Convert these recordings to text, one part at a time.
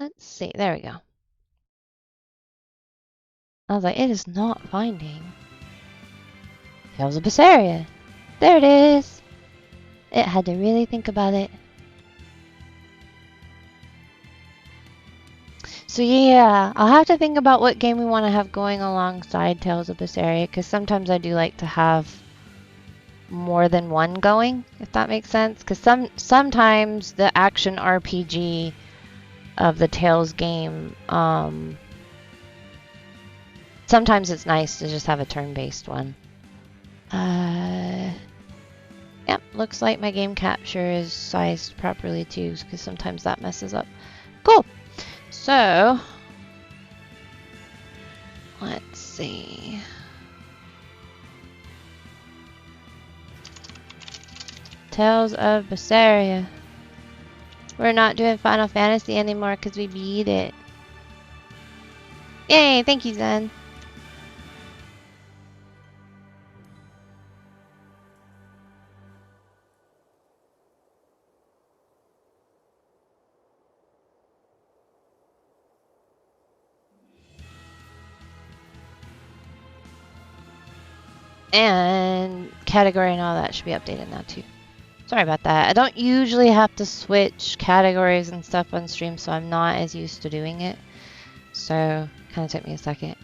Let's see. There we go. I was like, it is not finding Tales of Berseria. There it is. It had to really think about it. So yeah, I'll have to think about what game we want to have going alongside Tales of Berseria, because sometimes I do like to have more than one going, if that makes sense. Because sometimes the action RPG of the Tales game, sometimes it's nice to just have a turn-based one. Yep, looks like my game capture is sized properly too, because sometimes that messes up. Cool. So, let's see. Tales of Berseria. We're not doing Final Fantasy anymore because we beat it. Yay, thank you, Zen. And category and all that should be updated now too. Sorry about that. I don't usually have to switch categories and stuff on stream, so I'm not as used to doing it. So, kind of took me a second.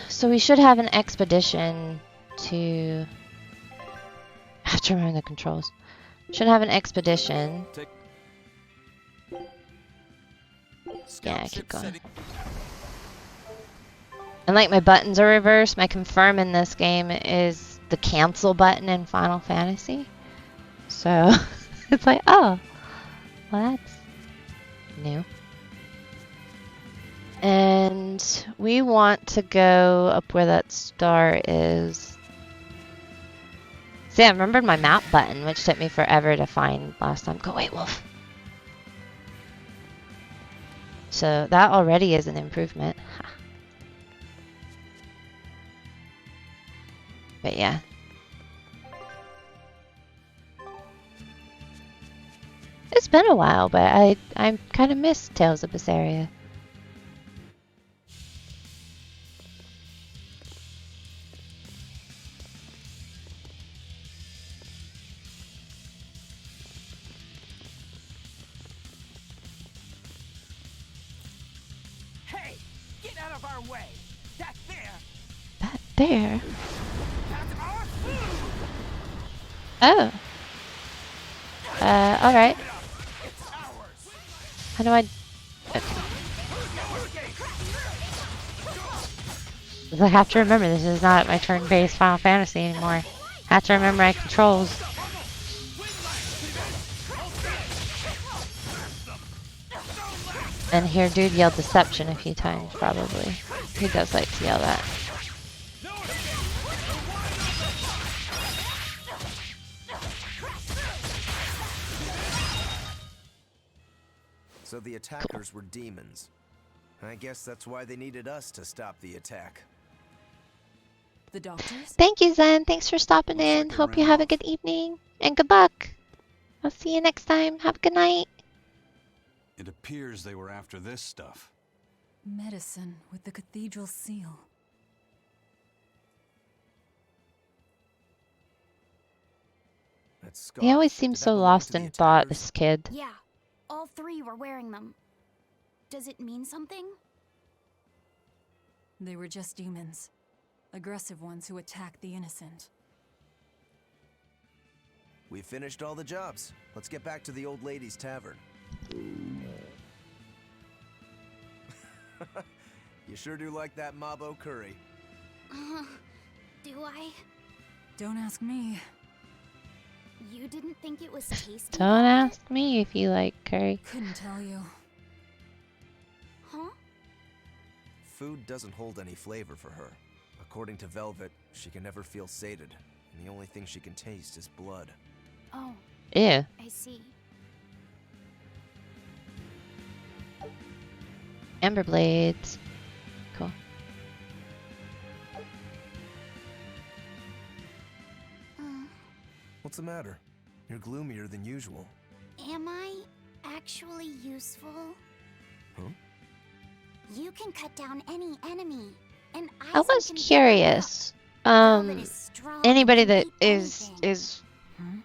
So we should have an expedition to... I have to remember the controls. Should have an expedition. Yeah, keep going. And like my buttons are reversed, my confirm in this game is the cancel button in Final Fantasy. So it's like, oh, well that's new. And we want to go up where that star is. See, I remembered my map button, which took me forever to find last time. Go away, wolf. So that already is an improvement. But yeah. It's been a while, but I kind of miss Tales of Berseria. Hey, get out of our way. That there. That there. That's our food. Oh. Alright. How do I... Okay. I have to remember this is not my turn-based Final Fantasy anymore. I have to remember my controls. And here dude yelled deception a few times, probably. He does like to yell that. So the attackers were demons. I guess that's why they needed us to stop the attack. The doctors? Thank you, Zen. Thanks for stopping in. Hope you have a good evening. And good luck. I'll see you next time. Have a good night. It appears they were after this stuff. Medicine with the cathedral seal. He always seems so lost in thought, this kid. Yeah, all three were wearing them. Does it mean something? They were just demons. Aggressive ones who attack the innocent. We finished all the jobs. Let's get back to the old lady's tavern. You sure do like that Mabo curry. Do I? Don't ask me. You didn't think it was tasty? Don't ask me if you like curry. Couldn't tell you. Huh? Food doesn't hold any flavor for her. According to Velvet, she can never feel sated, and the only thing she can taste is blood. Oh. Ew. I see. Ember blades. Cool. What's the matter? You're gloomier than usual. Am I actually useful? Huh? You can cut down any enemy, and I Eisen was can pick them up. curious. Velvet is strong Anybody and can that beat is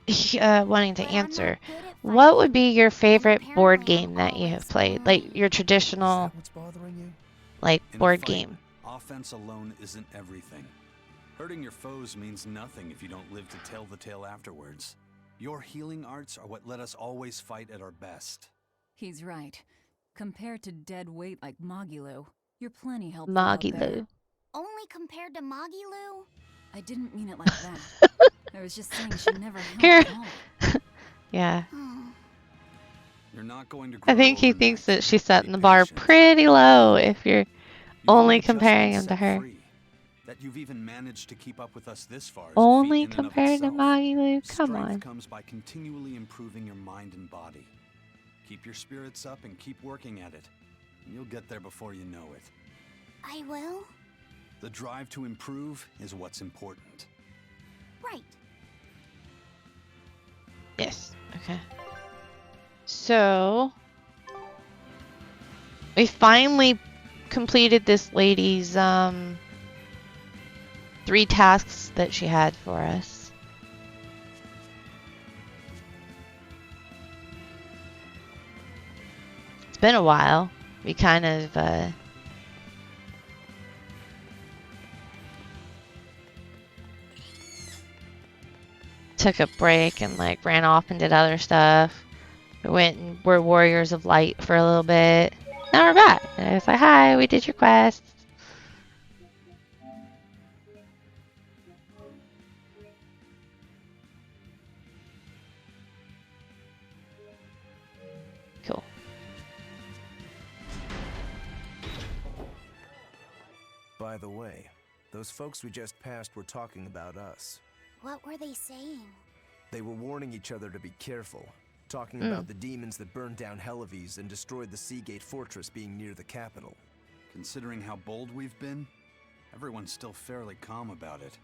anything. wanting to But I'm not answer, good at what fighting, would be your favorite and board apparently game I'm that you have always played? Like lonely. your Is traditional, that what's bothering you? like, In a board fight, game. offense alone isn't everything. Hurting your foes means nothing if you don't live to tell the tale afterwards. Your healing arts are what let us always fight at our best. He's right. Compared to dead weight like Magilu, you're plenty helpful out there. Magilu. Only compared to Magilu? I didn't mean it like that. I was just saying she never helped Here. at all. Yeah. Hmm. You're not going to I grow think he overnight. thinks that she's setting Be the bar patient. pretty low if you're You've only just been comparing him to set her. free. That you've even managed to keep up with us this far is a Only feat in and of compared to itself. Magilu? Come Strength on. comes by continually improving your mind and body. Keep your spirits up and keep working at it. And you'll get there before you know it. I will? The drive to improve is what's important. Right. Yes. Okay. So we finally completed this lady's 3 tasks that she had for us. It's been a while. We kind of took a break and like ran off and did other stuff. We went and were Warriors of Light for a little bit. Now we're back. And I was like, hi, we did your quest. Cool. By the way, those folks we just passed were talking about us. What were they saying? They were warning each other to be careful, talking about the demons that burned down Helives and destroyed the Seagate Fortress being near the capital. Considering how bold we've been, everyone's still fairly calm about it.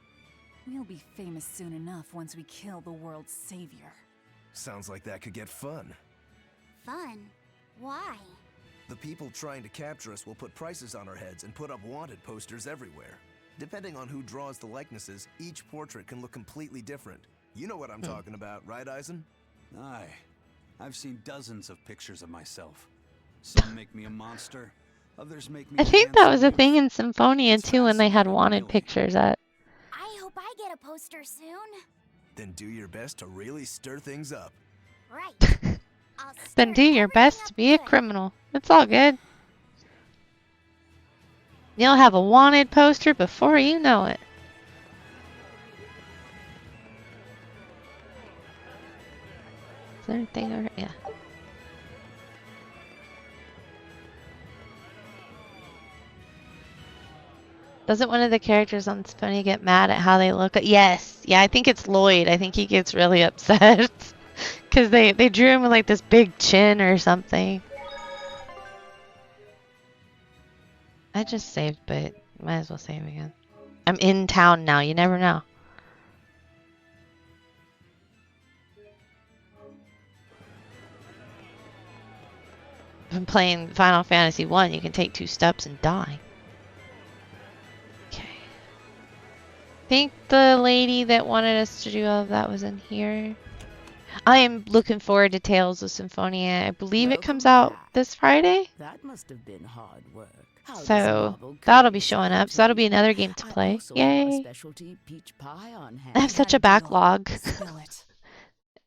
We'll be famous soon enough once we kill the world's savior. Sounds like that could get fun. Fun? Why? The people trying to capture us will put prices on our heads and put up wanted posters everywhere. Depending on who draws the likenesses, each portrait can look completely different. You know what I'm talking about, right, Eisen? Aye. I've seen dozens of pictures of myself. Some make me a monster, others make me I a think that was a handsome thing youth. in Symphonia It's too when they had fascinating, wanted really. pictures at. I hope I get a poster soon. Then do your best to really stir things up. Right. I'll Then stir do your everything best up to be a good. criminal. It's all good. You'll have a wanted poster before you know it. Is there anything over? Yeah. Doesn't one of the characters on Symphonia get mad at how they look? Yes. Yeah, I think it's Lloyd. I think he gets really upset. Because they drew him with like this big chin or something. I just saved, but might as well save again. I'm in town now. You never know. If I'm playing Final Fantasy 1, you can take 2 steps and die. Okay. I think the lady that wanted us to do all of that was in here. I am looking forward to Tales of Symphonia. I believe it comes out this Friday. That must have been hard work. How does So marble that'll be curry showing sound up. to So that'll be you? another game to I play. also have a Yay. specialty peach pie on hand. I have such a That deal. backlog. Spill it.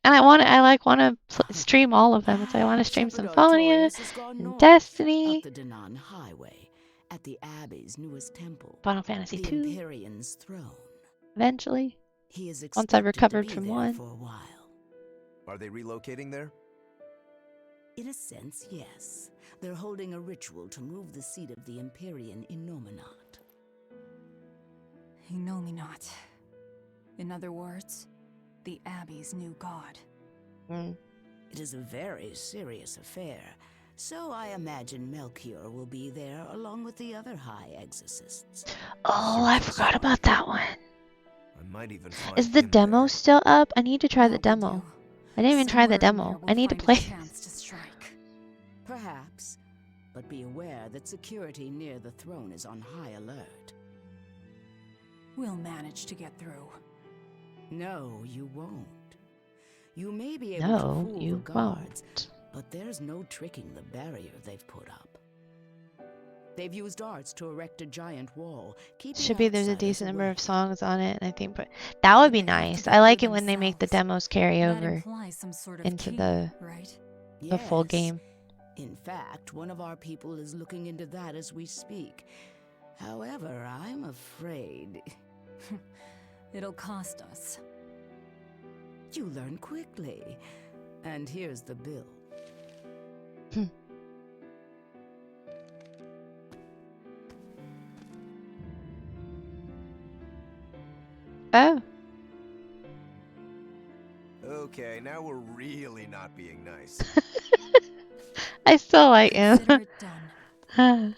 And I want to stream all of them. So I want to stream Ciphergurl Symphonia Taurus has gone and north, Destiny, up the Danan Highway, at the Abbey's newest temple, Final Fantasy the 2 Empyrean's throne. eventually. He is Once I've expected recovered to be from there one. for a while. Are they relocating there? In a sense, yes. They're holding a ritual to move the seat of the Empyrean in Nominat. You know me not. In other words, the Abbey's new god. It is a very serious affair, so I imagine Melchior will be there along with the other high exorcists. Oh, I forgot about that one. I might even find Is the him demo there. still up? I need to try the That will demo. do. I didn't even try the Somewhere in demo. here I we'll need to find a play. chance to strike. Perhaps, but be aware that security near the throne is on high alert. We'll manage to get through. No, you won't. You may be able to No, fool the you guards, won't. but there's no tricking the barrier they've put up. They've used arts to erect a giant wall, keeping Should be there's a outsiders decent number away. of songs on it, and I think, but that would be They have to nice. get I like through it when they make the themselves. demos carry That over implies some sort of into key, the right? full Yes. game. In fact, one of our people is looking into that as we speak. However, I'm afraid It'll cost us. you learn quickly. And here's the bill. Oh, Okay, now we're really not being nice. I still like him. Consider it done.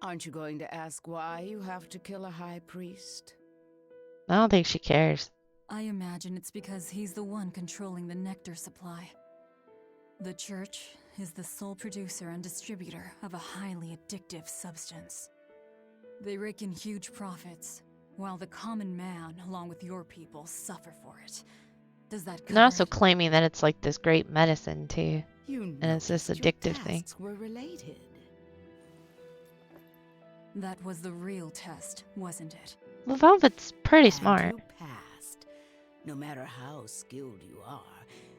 Aren't you going to ask why you have to kill a high priest? I don't think she cares. I imagine it's because he's the one controlling the nectar supply. The church is the sole producer and distributor of a highly addictive substance. They rake in huge profits, while the common man, along with your people, suffer for it. Does that And cover they're also it? claiming that it's like this great medicine too. You And it's this noticed your addictive thing. tasks were related. That was the real test, wasn't it? Well, Velvet's pretty And smart. you passed. No matter how skilled you are,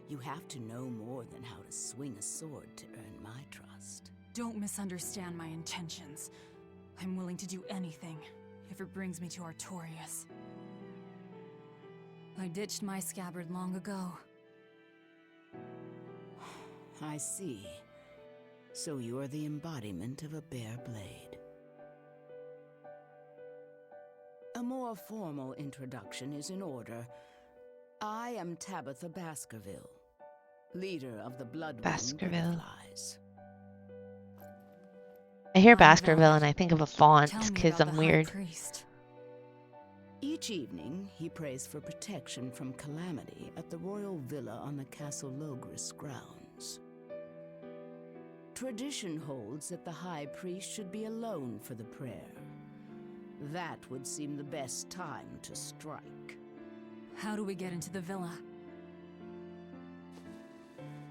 you have to know more than how to swing a sword to earn my trust. Don't misunderstand my intentions. I'm willing to do anything, if it brings me to Artorias. I ditched my scabbard long ago. I see. So you are the embodiment of a bare blade. A more formal introduction is in order. I am Tabitha Baskerville, leader of the Bloodwind Baskerville. Butterflies. I hear I'm Baskerville Velvet. and I think of a font Tell me because about I'm the High weird. Priest. Each evening, he prays for protection from calamity at the royal villa on the Castle Logris grounds. Tradition holds that the High Priest should be alone for the prayer. That would seem the best time to strike. How do we get into the villa?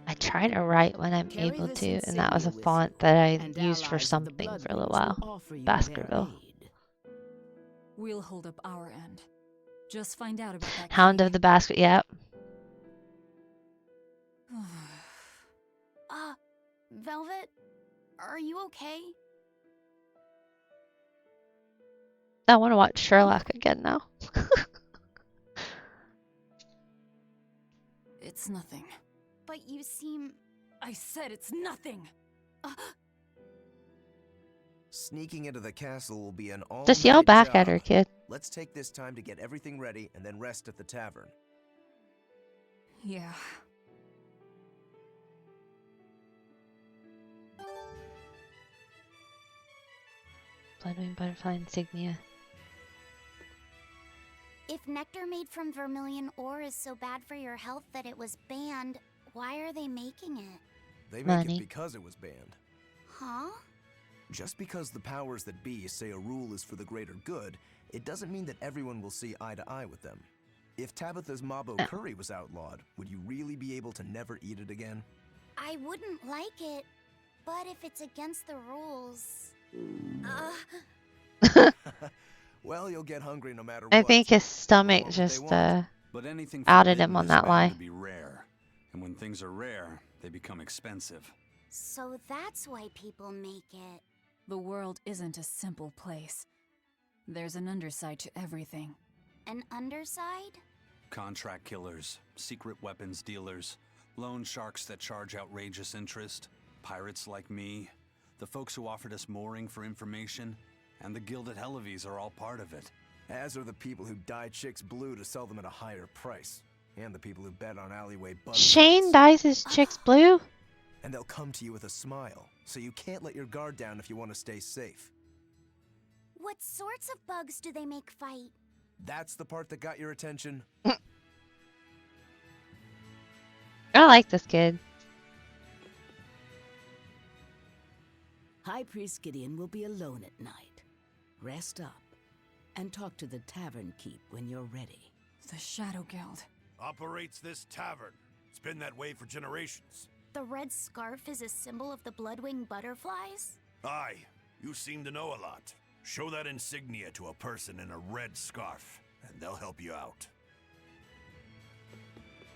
I try to write when I'm Carry able this to, and that was a insignia with font you, that I and used for allies of the something for a little Bloodwinds while. will offer you Baskerville. their aid. We'll hold up our end. Just find out about that Hound key. of the Basket. Yep. Velvet, are you okay? I want to watch Sherlock again now. It's nothing. But you seem... I said it's nothing! Sneaking into the castle will be an all-night Just yell back at job. her, kid. Let's take this time to get everything ready and then rest at the tavern. Yeah. Bloodwing butterfly insignia. If nectar made from vermilion ore is so bad for your health that it was banned, why are they making it? They make Money. it because it was banned. Huh? Just because the powers that be say a rule is for the greater good, it doesn't mean that everyone will see eye to eye with them. If Tabitha's Mabo curry was outlawed, would you really be able to never eat it again? I wouldn't like it, but if it's against the rules... Well, you'll get hungry no matter I what. think his stomach What would they just want? But anything outed forbidden him on is that bound lie. to be rare. And when things are rare, they become expensive. So that's why people make it. The world isn't a simple place. There's an underside to everything. An underside? Contract killers, secret weapons dealers, loan sharks that charge outrageous interest, pirates like me, the folks who offered us mooring for information, and the guild at Helives are all part of it. As are the people who dye chicks blue to sell them at a higher price. And the people who bet on alleyway buzz Shane fights. dyes his chicks blue? And they'll come to you with a smile, so you can't let your guard down if you want to stay safe. What sorts of bugs do they make fight? That's the part that got your attention? I like this kid. High Priest Gideon will be alone at night. Rest up and talk to the tavern keep when you're ready. The Shadow Guild. Operates this tavern. It's been that way for generations. The red scarf is a symbol of the Bloodwing butterflies? Aye, you seem to know a lot. Show that insignia to a person in a red scarf, and they'll help you out.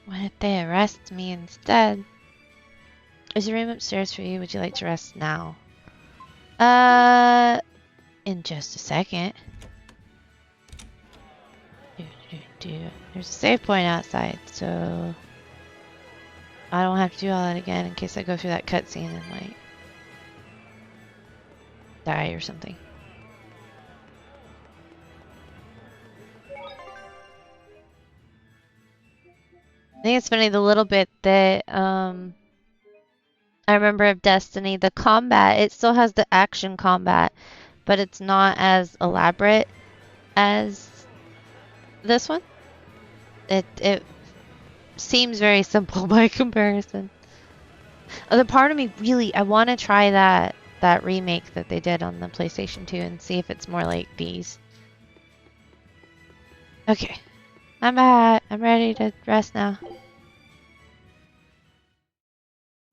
Why did they arrest me instead? Is the room upstairs for you? Would you like to rest now? In just a second. There's a save point outside, so I don't have to do all that again in case I go through that cutscene and like die or something. I think it's funny the little bit that I remember of Destiny, the combat, it still has the action combat, but it's not as elaborate as this one. It seems very simple by comparison. The part of me really, I want to try that remake that they did on the PlayStation 2 and see if it's more like these. Okay, I'm back. I'm ready to rest now.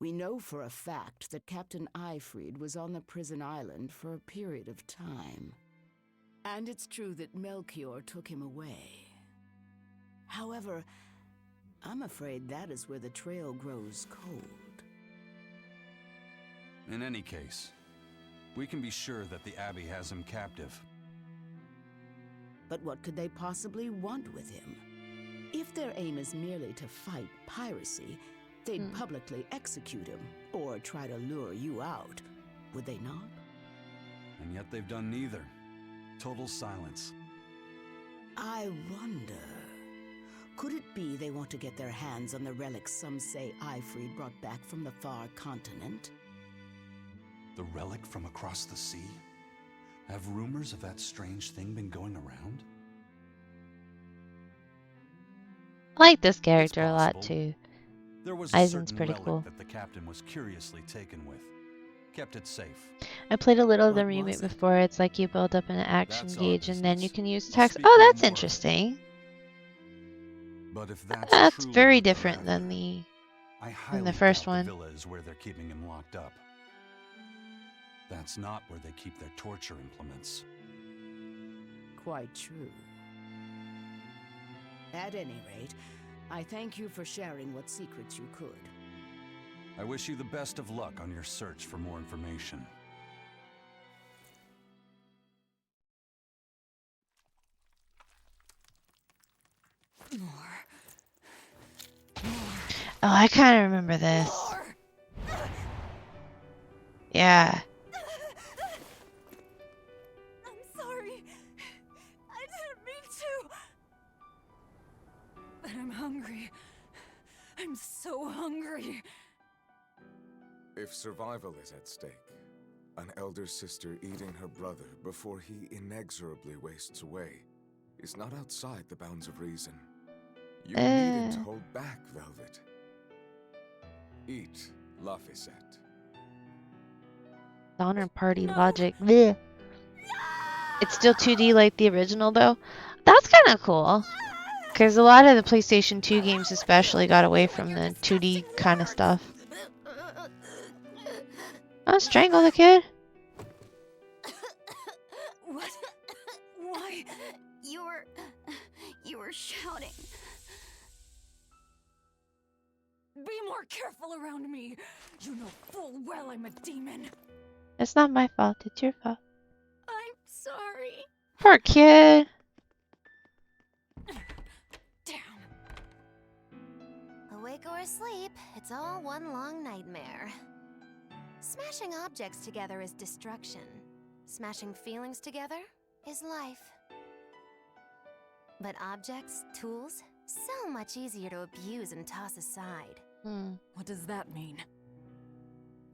We know for a fact that Captain Eifried was on the prison island for a period of time. And it's true that Melchior took him away. However, I'm afraid that is where the trail grows cold. In any case, we can be sure that the Abbey has him captive. But what could they possibly want with him? If their aim is merely to fight piracy, they'd publicly execute him, or try to lure you out, would they not? And yet they've done neither. Total silence. I wonder, could it be they want to get their hands on the relics some say Eifried brought back from the far continent? The relic from across the sea? Have rumors of that strange thing been going around? I like this character a lot too. There was a Eisen's certain pretty relic cool. that the captain was curiously taken with. Kept it safe. I played a little of the What remake was it? before. It's like you build up an action That's our gauge and then you business. can use We'll text. speak Oh, no that's more. interesting. But if that's That's truly very what they're different than after, the. I highly first doubt one. the villa is where they're keeping him locked up. That's not where they keep their torture implements. Quite true. At any rate, I thank you for sharing what secrets you could. I wish you the best of luck on your search for more information. Oh, I kind of remember this. Yeah. I'm sorry. I didn't mean to. But I'm hungry. I'm so hungry. If survival is at stake, an elder sister eating her brother before he inexorably wastes away is not outside the bounds of reason. You needn't hold back, Velvet. Eat, Laphicet. Donner Party logic. Blech. It's still 2D like the original though. That's kind of cool. Because a lot of the PlayStation 2 games especially got away from the 2D kind of stuff. Oh, strangle the kid. What? Why? You were shouting. Be more careful around me. You know full well I'm a demon. It's not my fault. It's your fault. I'm sorry. Poor kid. Damn. Awake or asleep, it's all one long nightmare. Smashing objects together is destruction. Smashing feelings together is life. But objects, tools, so much easier to abuse and toss aside. What does that mean?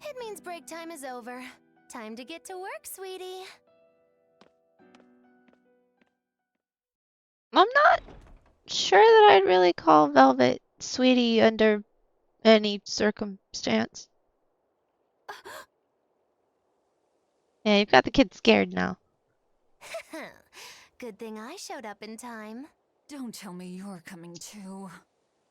It means break time is over. Time to get to work, sweetie. I'm not sure that I'd really call Velvet sweetie under any circumstance. Yeah, you've got the kids scared now. Good thing I showed up in time. Don't tell me you're coming too.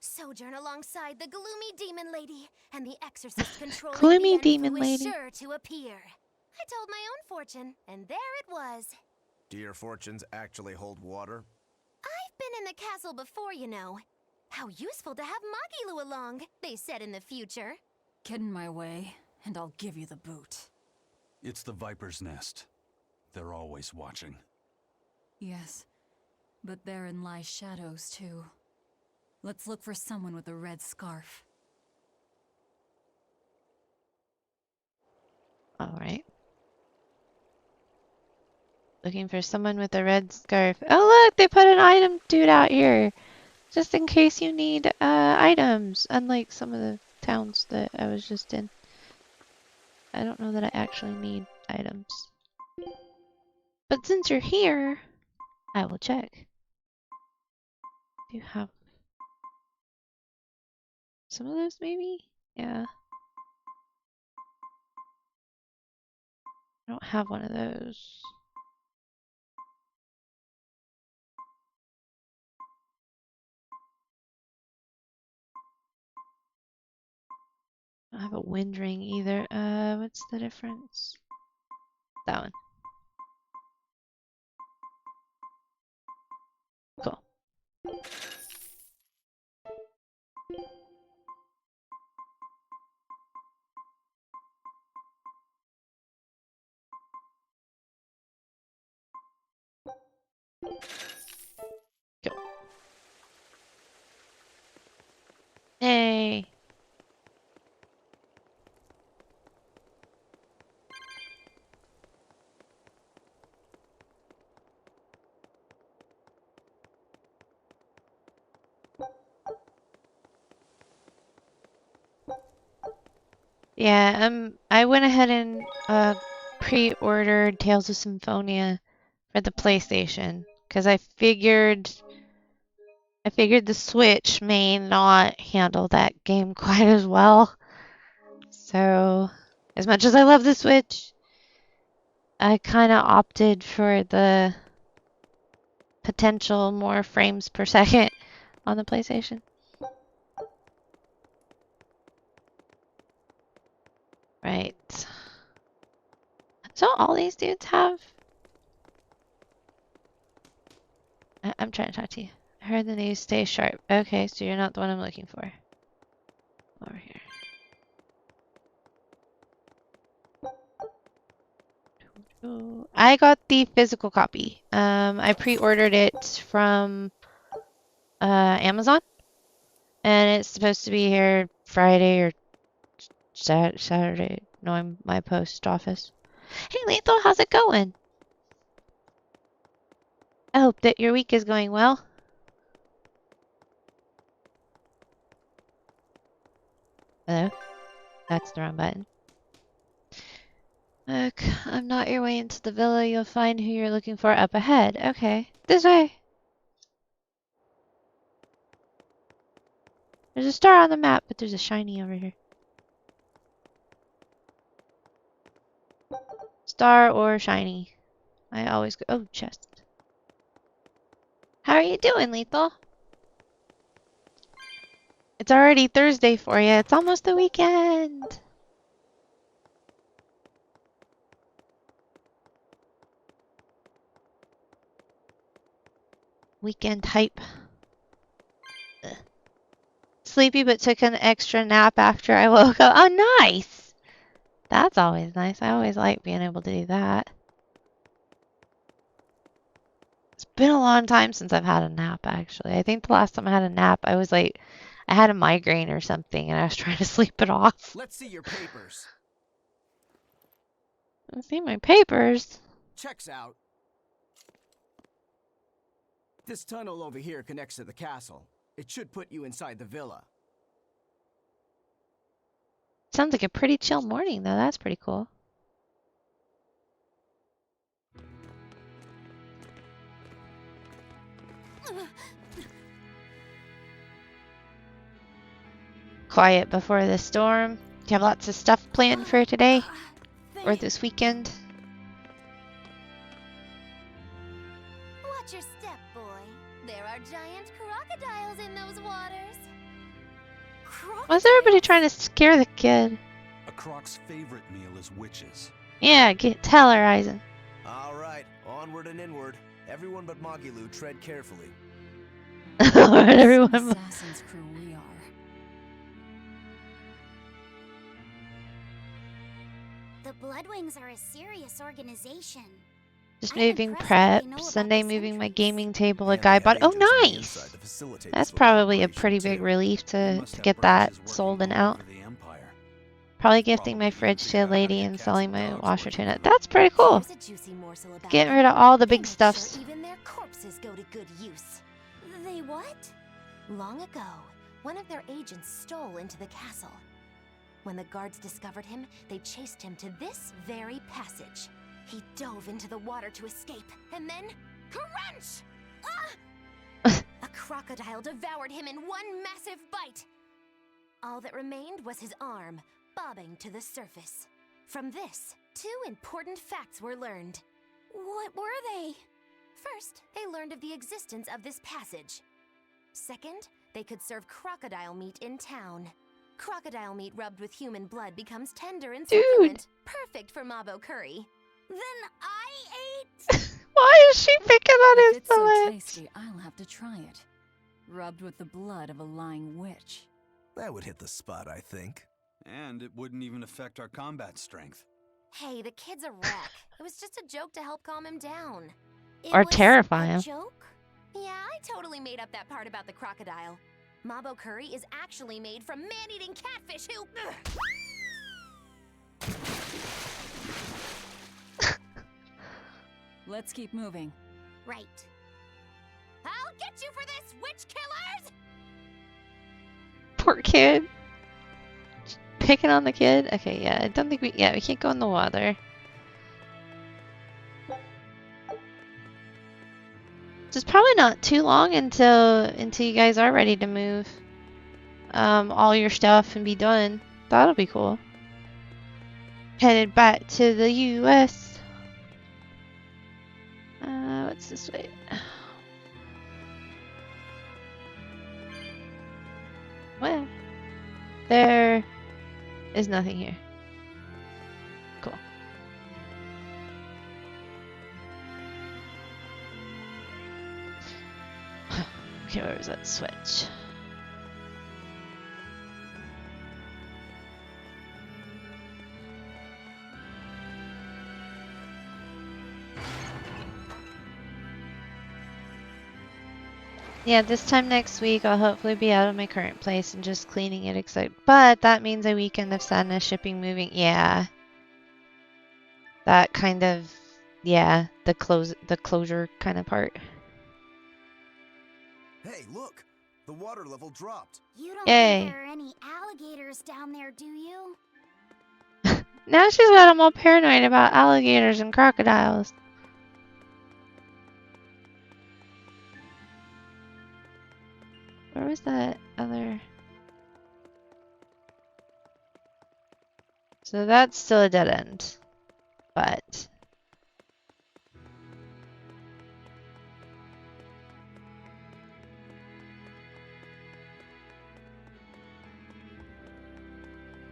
Sojourn alongside the gloomy demon lady, and the exorcist controlling Gloomy the demon Enfu lady. is sure to appear. I told my own fortune, and there it was. Do your fortunes actually hold water? I've been in the castle before, you know. How useful to have Magilu along, they said in the future. Get in my way, and I'll give you the boot. It's the Viper's Nest. They're always watching. Yes, but therein lie shadows too. Let's look for someone with a red scarf. All right. Looking for someone with a red scarf. Oh, look, they put an item dude out here. Just in case you need items, unlike some of the towns that I was just in. I don't know that I actually need items. But since you're here, I will check. Do you have some of those maybe? Yeah. I don't have one of those. I don't have a wind ring either. What's the difference? That one. Cool. Go. Hey. Yeah, I went ahead and pre-ordered Tales of Symphonia for the PlayStation because I figured the Switch may not handle that game quite as well. So, as much as I love the Switch, I kind of opted for the potential more frames per second on the PlayStation. Right. So all these dudes have... I'm trying to talk to you. I heard the news, stay sharp. Okay, so you're not the one I'm looking for. Over here. I got the physical copy. I pre-ordered it from Amazon, and it's supposed to be here Friday or Saturday. No, I'm my post office. Hey, Lethal, how's it going? I hope that your week is going well. Hello? That's the wrong button. Look, I'm not your way into the villa. You'll find who you're looking for up ahead. Okay, this way. There's a star on the map, but there's a shiny over here. Star or shiny. I always go. Oh, chest. How are you doing, Lethal? It's already Thursday for you. It's almost the weekend. Weekend hype. Ugh. Sleepy, but took an extra nap after I woke up. Oh, nice! That's always nice. I always like being able to do that. It's been a long time since I've had a nap, actually. I think the last time I had a nap, I was like, I had a migraine or something, and I was trying to sleep it off. Let's see your papers. Let's see my papers. Checks out. This tunnel over here connects to the castle. It should put you inside the villa. Sounds like a pretty chill morning, though. That's pretty cool. Quiet before the storm. Do you have lots of stuff planned for today? Or this weekend? Watch your step, boy. There are giant crocodiles in those waters. Why's everybody trying to scare the kid? A croc's favorite meal is witches. Yeah, tell her, Eisen. All right, onward and inward. Everyone but Magilu, tread carefully. Alright, everyone. Assassin's crew we are. The Bloodwings are a serious organization. Just I'm moving impressed that they know prep. about Sunday the moving my sentries. gaming table. A And guy they bought. have Oh, agents on the nice. inside to facilitate That's this sort of probably a operation, pretty too. big relief They to must have get that branches sold working and all out. over the empire. Probably gifting my Probably fridge to figure a out how to lady get and cats selling and my dogs washer working tuna. together. That's pretty cool. Here's a juicy morsel about Getting them. rid of all the They big make stuffs. Sure even their corpses go to good use. They what? Long ago, one of their agents stole into the castle. When the guards discovered him, they chased him to this very passage. He dove into the water to escape, and then crunch! A crocodile devoured him in one massive bite. All that remained was his arm, bobbing to the surface. From this, 2 important facts were learned. What were they? First, they learned of the existence of this passage. Second, they could serve crocodile meat in town. Crocodile meat rubbed with human blood becomes tender and Dude. succulent, perfect for Mabo curry. Then I ate. Why is she picking on If his it's so stomach? tasty, I'll have to try it. Rubbed with the blood of a lying witch. That would hit the spot, I think. And it wouldn't even affect our combat strength. Hey, the kid's a wreck. It was just a joke to help calm him down. It Or was terrify a him. joke? Yeah, I totally made up that part about the crocodile. Mabo curry is actually made from man-eating catfish who... Let's keep moving. Right. I'll get you for this, witch killers! Poor kid. Picking on the kid? Okay, yeah, I don't think we can't go in the water. It's probably not too long until you guys are ready to move all your stuff and be done. That'll be cool. Headed back to the US. What's this way? Well, there is nothing here. Cool. Okay, where was that switch? Yeah, this time next week I'll hopefully be out of my current place and just cleaning it, but that means a weekend of sadness, shipping, moving. Yeah. That kind of, yeah, the closure kind of part. Hey, look! The water level dropped. You don't Yay. think there are any alligators down there, do you? Now she's got them all paranoid about alligators and crocodiles. Where was that other? So that's still a dead end. But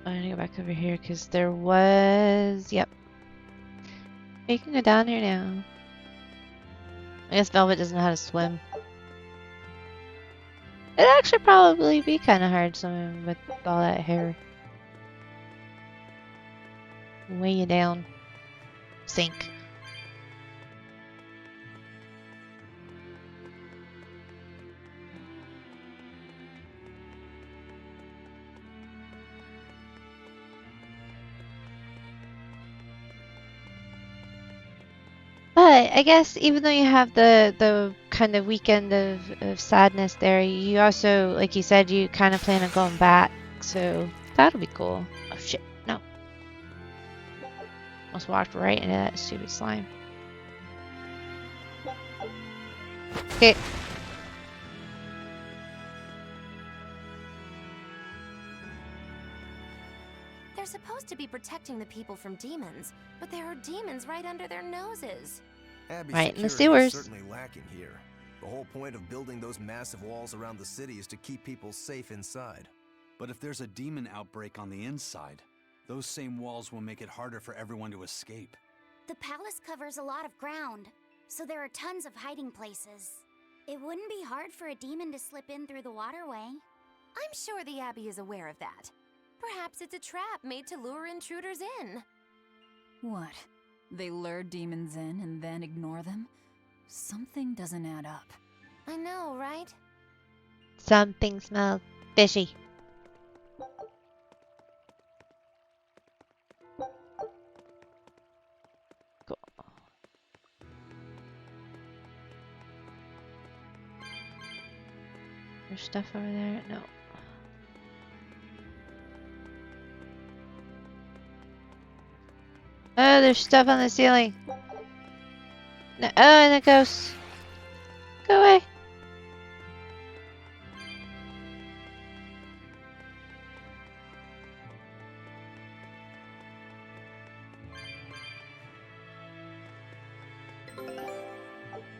I'm gonna go back over here because there was, yep. You can go down here now. I guess Velvet doesn't know how to swim. It'd actually probably be kind of hard swimming with all that hair. Weigh you down. Sink. But I guess even though you have the kind of weekend of sadness there, you also, like you said, you kind of plan on going back. So that'll be cool. Oh shit, no. Almost walked right into that stupid slime. Okay. They're supposed to be protecting the people from demons, but there are demons right under their noses. Abbey Right in the security is sewers. certainly lacking here. The whole point of building those massive walls around the city is to keep people safe inside. But if there's a demon outbreak on the inside, those same walls will make it harder for everyone to escape. The palace covers a lot of ground, so there are tons of hiding places. It wouldn't be hard for a demon to slip in through the waterway. I'm sure the Abbey is aware of that. Perhaps it's a trap made to lure intruders in. What? They lure demons in and then ignore them? Something doesn't add up. I know, right? Something smells fishy. Cool. There's stuff over there? No. Oh, there's stuff on the ceiling. No, oh, and it goes. Go away.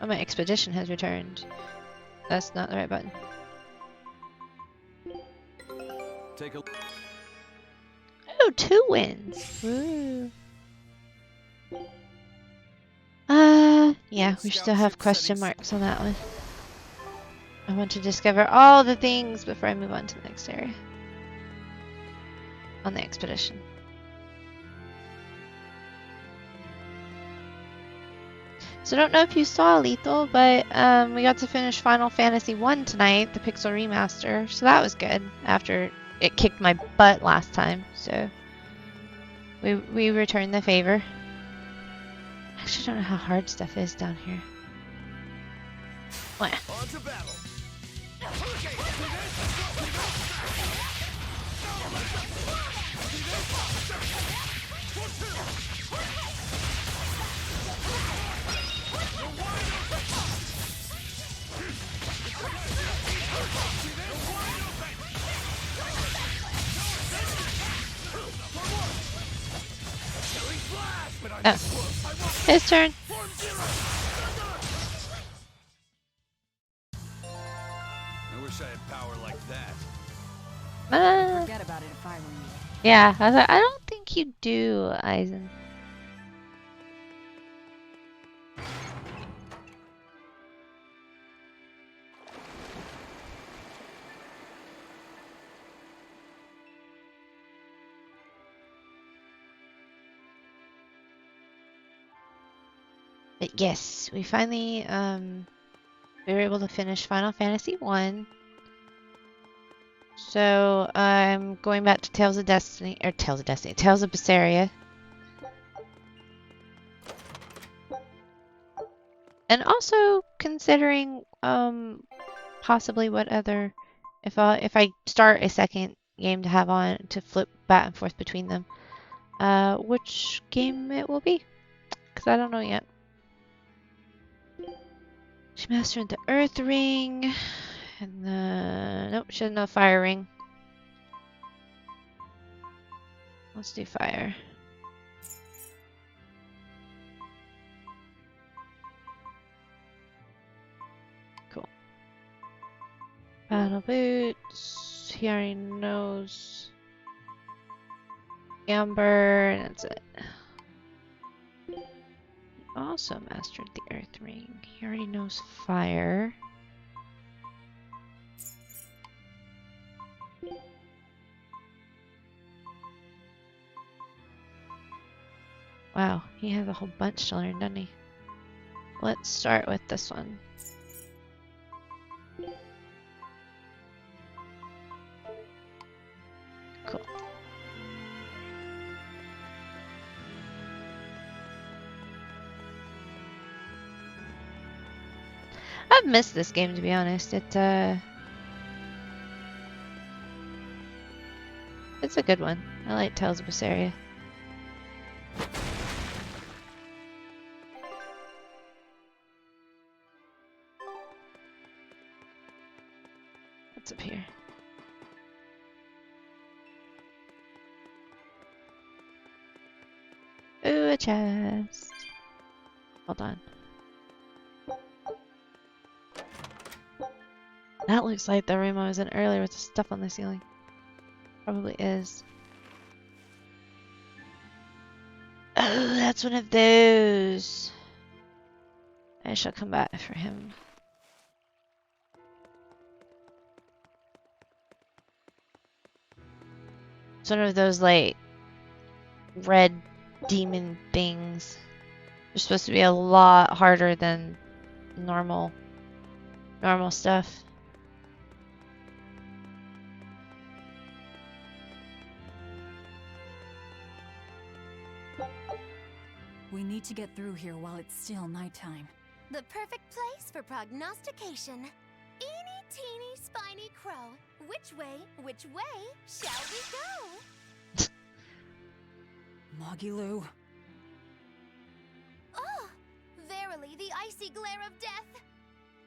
Oh, my expedition has returned. That's not the right button. Take a Oh, 2 wins. Woo. Yeah, we still have question marks on that one. I want to discover all the things before I move on to the next area. On the expedition. So I don't know if you saw Lethal, but we got to finish Final Fantasy 1 tonight, the Pixel Remaster. So that was good after it kicked my butt last time. So we returned the favor. I actually don't know how hard stuff is down here. What? On to battle. Oh. His turn. I wish I had power like that. Forget about it if I were you. Yeah, I was like, I don't think you do, Eisen. But yes, we finally we were able to finish Final Fantasy 1. So I'm going back to Tales of Berseria. And also considering possibly what other if I start a second game to have on to flip back and forth between them, which game it will be, because I don't know yet. She mastered the Earth Ring, and the nope, she doesn't know Fire Ring. Let's do Fire. Cool. Battle boots. He already knows Amber, and that's it. Also mastered the Earth Ring. He already knows Fire. Wow, he has a whole bunch to learn, doesn't he? Let's start with this one. Cool. I've missed this game, to be honest. It's a good one. I like Tales of Berseria. What's up here? Ooh, a chest. Hold on. That looks like the room I was in earlier with the stuff on the ceiling. Probably is. Oh, that's one of those. I shall come back for him. It's one of those, like, red demon things. They're supposed to be a lot harder than normal stuff. We need to get through here while it's still nighttime. The perfect place for prognostication. Eeny, teeny, spiny crow. Which way shall we go? Moggy-Loo. Oh, verily the icy glare of death.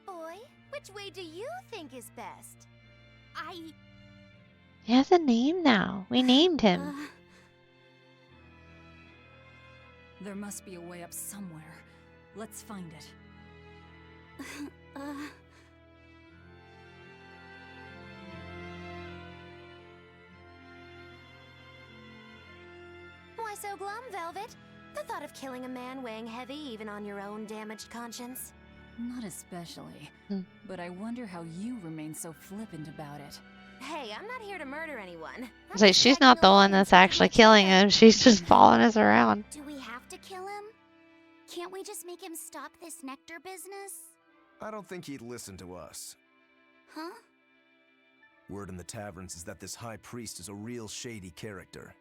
Boy, which way do you think is best? He has a name now. We named him. There must be a way up somewhere. Let's find it. Why so glum, Velvet? The thought of killing a man weighing heavy even on your own damaged conscience? Not especially. But I wonder how you remain so flippant about it. Hey, I'm not here to murder anyone. It's like she's not the one that's actually killing him. She's just following us around. Do we have to kill him? Can't we just make him stop this nectar business? I don't think he'd listen to us. Huh? Word in the taverns is that this high priest is a real shady character.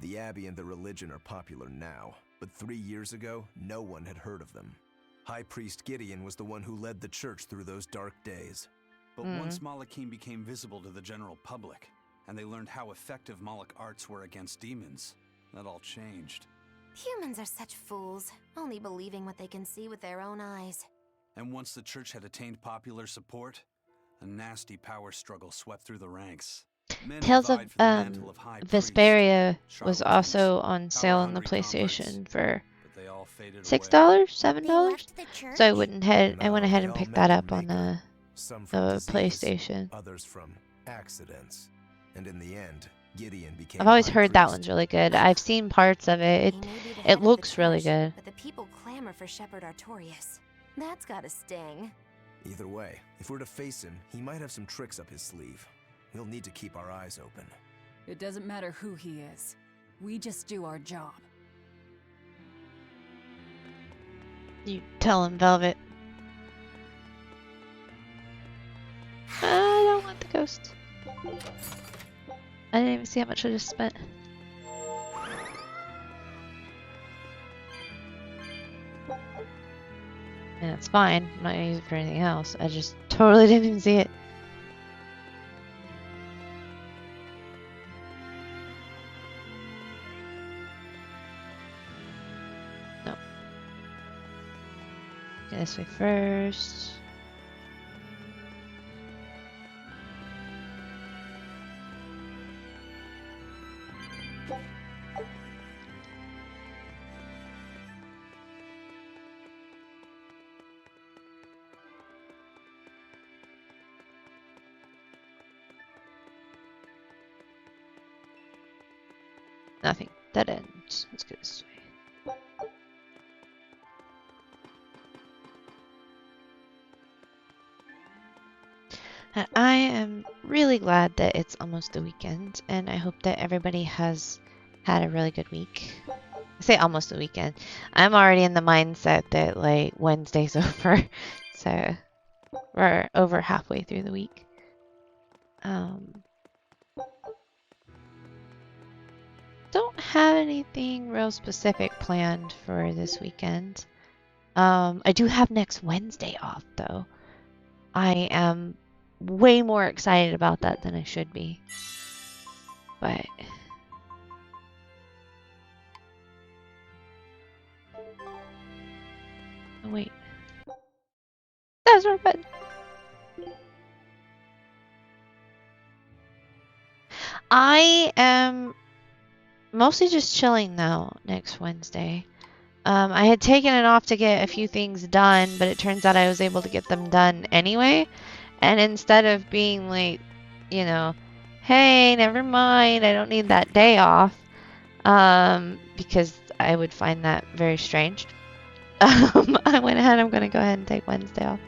The Abbey and the religion are popular now, but 3 years ago, no one had heard of them. High Priest Gideon was the one who led the church through those dark days. But once Malachim became visible to the general public, and they learned how effective Moloch arts were against demons, that all changed. Humans are such fools, only believing what they can see with their own eyes. And once the church had attained popular support, a nasty power struggle swept through the ranks. Men Tales of vied for the mantle of High Priest, Vesperia was charlatans, also on sale on the power-hungry PlayStation converts, for but they all faded $6, away. They $7. left the church? So I went ahead They and all picked met that their up on maker. Some from the disease, PlayStation. others from accidents. And in the end, Gideon became I've always High heard that Priest. one's really good. I've seen parts of it. He may be the head It of the looks really church, good. But the people clamor for Shepherd Artorias. That's gotta sting. Either way, if we're to face him, he might have some tricks up his sleeve. We'll need to keep our eyes open. It doesn't matter who he is. We just do our job. You tell him, Velvet. I don't want the ghost. I didn't even see how much I just spent. And it's fine. I'm not gonna use it for anything else. I just totally didn't even see it. No. Go this way first. Nothing. Dead end. Let's go this way. And I am really glad that it's almost the weekend, and I hope that everybody has had a really good week. I say almost the weekend. I'm already in the mindset that, like, Wednesday's over, so we're over halfway through the week. Don't have anything real specific planned for this weekend. I do have next Wednesday off, though. I am way more excited about that than I should be. But oh wait, that's our bed. I am mostly just chilling now next Wednesday. I had taken it off to get a few things done, but it turns out I was able to get them done anyway. And instead of being like, you know, hey, never mind, I don't need that day off, because I would find that very strange. I went ahead, I'm going to go ahead and take Wednesday off.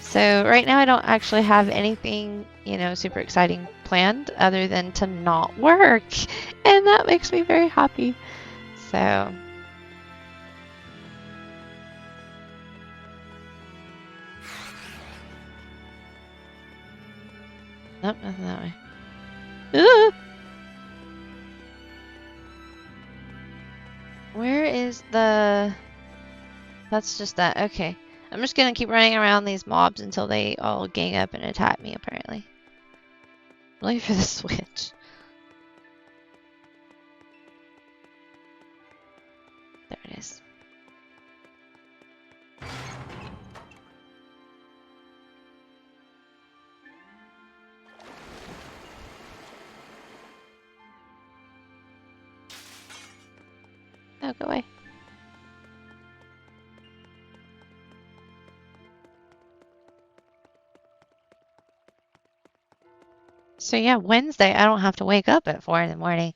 So right now I don't actually have anything, you know, super exciting planned other than to not work. And that makes me very happy. So nope, nothing that way. Ooh! Where is the... That's just that. Okay. I'm just gonna keep running around these mobs until they all gang up and attack me, apparently. I'm looking for the switch. There it is. Oh, go away. So yeah, Wednesday I don't have to wake up at 4 in the morning.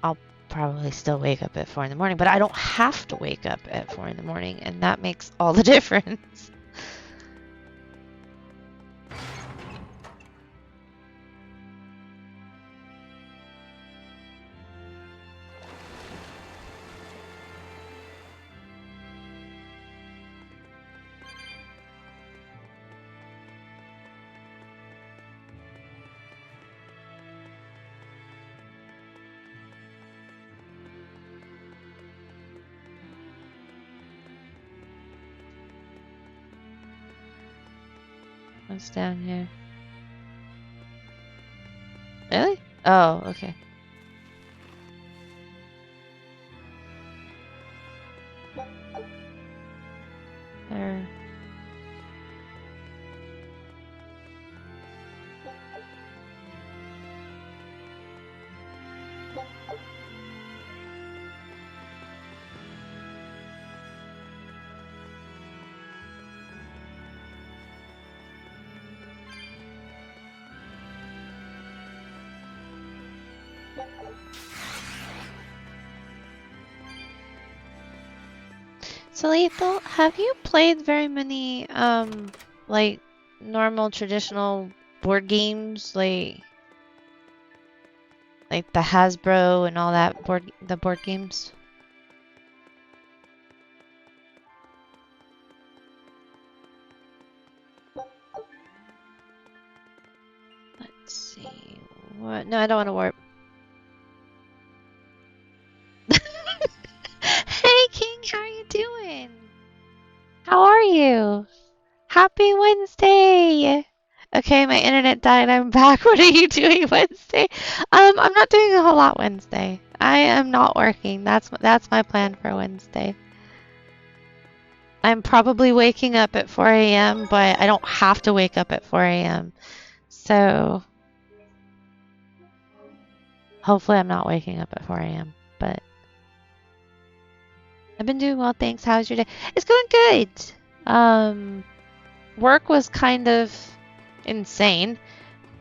I'll probably still wake up at 4 in the morning, but I don't have to wake up at 4 in the morning, and that makes all the difference. What's down here? Really? Oh, okay. There. So Lethal, have you played very many like normal traditional board games like the Hasbro and all that the board games? Let's see. What? No, I don't want to warp. Hey King, how are you doing? How are you? Happy Wednesday! Okay, my internet died. I'm back. What are you doing Wednesday? I'm not doing a whole lot Wednesday. I am not working. That's my plan for Wednesday. I'm probably waking up at 4 a.m., but I don't have to wake up at 4 a.m. So hopefully I'm not waking up at 4 a.m., but I've been doing well, thanks. How's your day? It's going good. Work was kind of insane,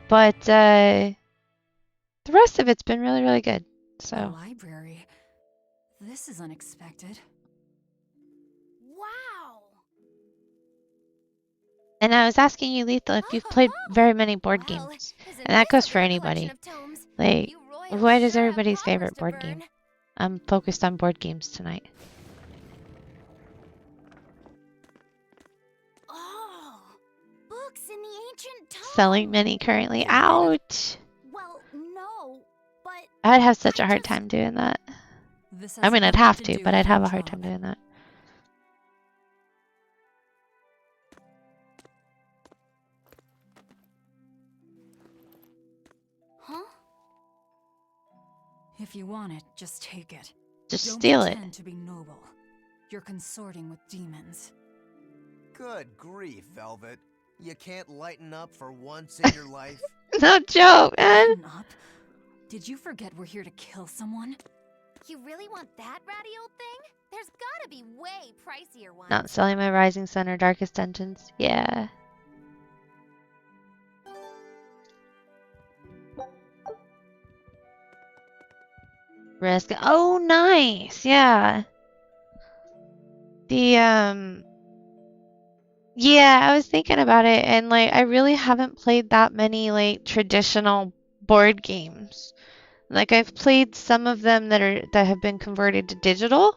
but the rest of it's been really, really good. So. The library. This is unexpected. Wow! And I was asking you, Lethal, if you've played very many board games, and that goes for anybody. Like, what is everybody's favorite board game? I'm focused on board games tonight. Books in the ancient tomes. Selling many currently. Ouch! Well, no, but I'd have such a hard time doing that. I mean, I'd have to, but I'd have a hard time doing that. Huh? If you want it, just take it. Just Don't steal it. pretend to be noble. You're consorting with demons. Good grief, Velvet. You can't lighten up for once in your life? No joke, man. Lighten up? Did you forget we're here to kill someone? You really want that ratty old thing? There's gotta be way pricier ones. Not selling my Rising Sun or Darkest Dungeons. Yeah. Risk. Oh, nice. Yeah. The yeah, I was thinking about it, and like I really haven't played that many like traditional board games. Like I've played some of them that have been converted to digital,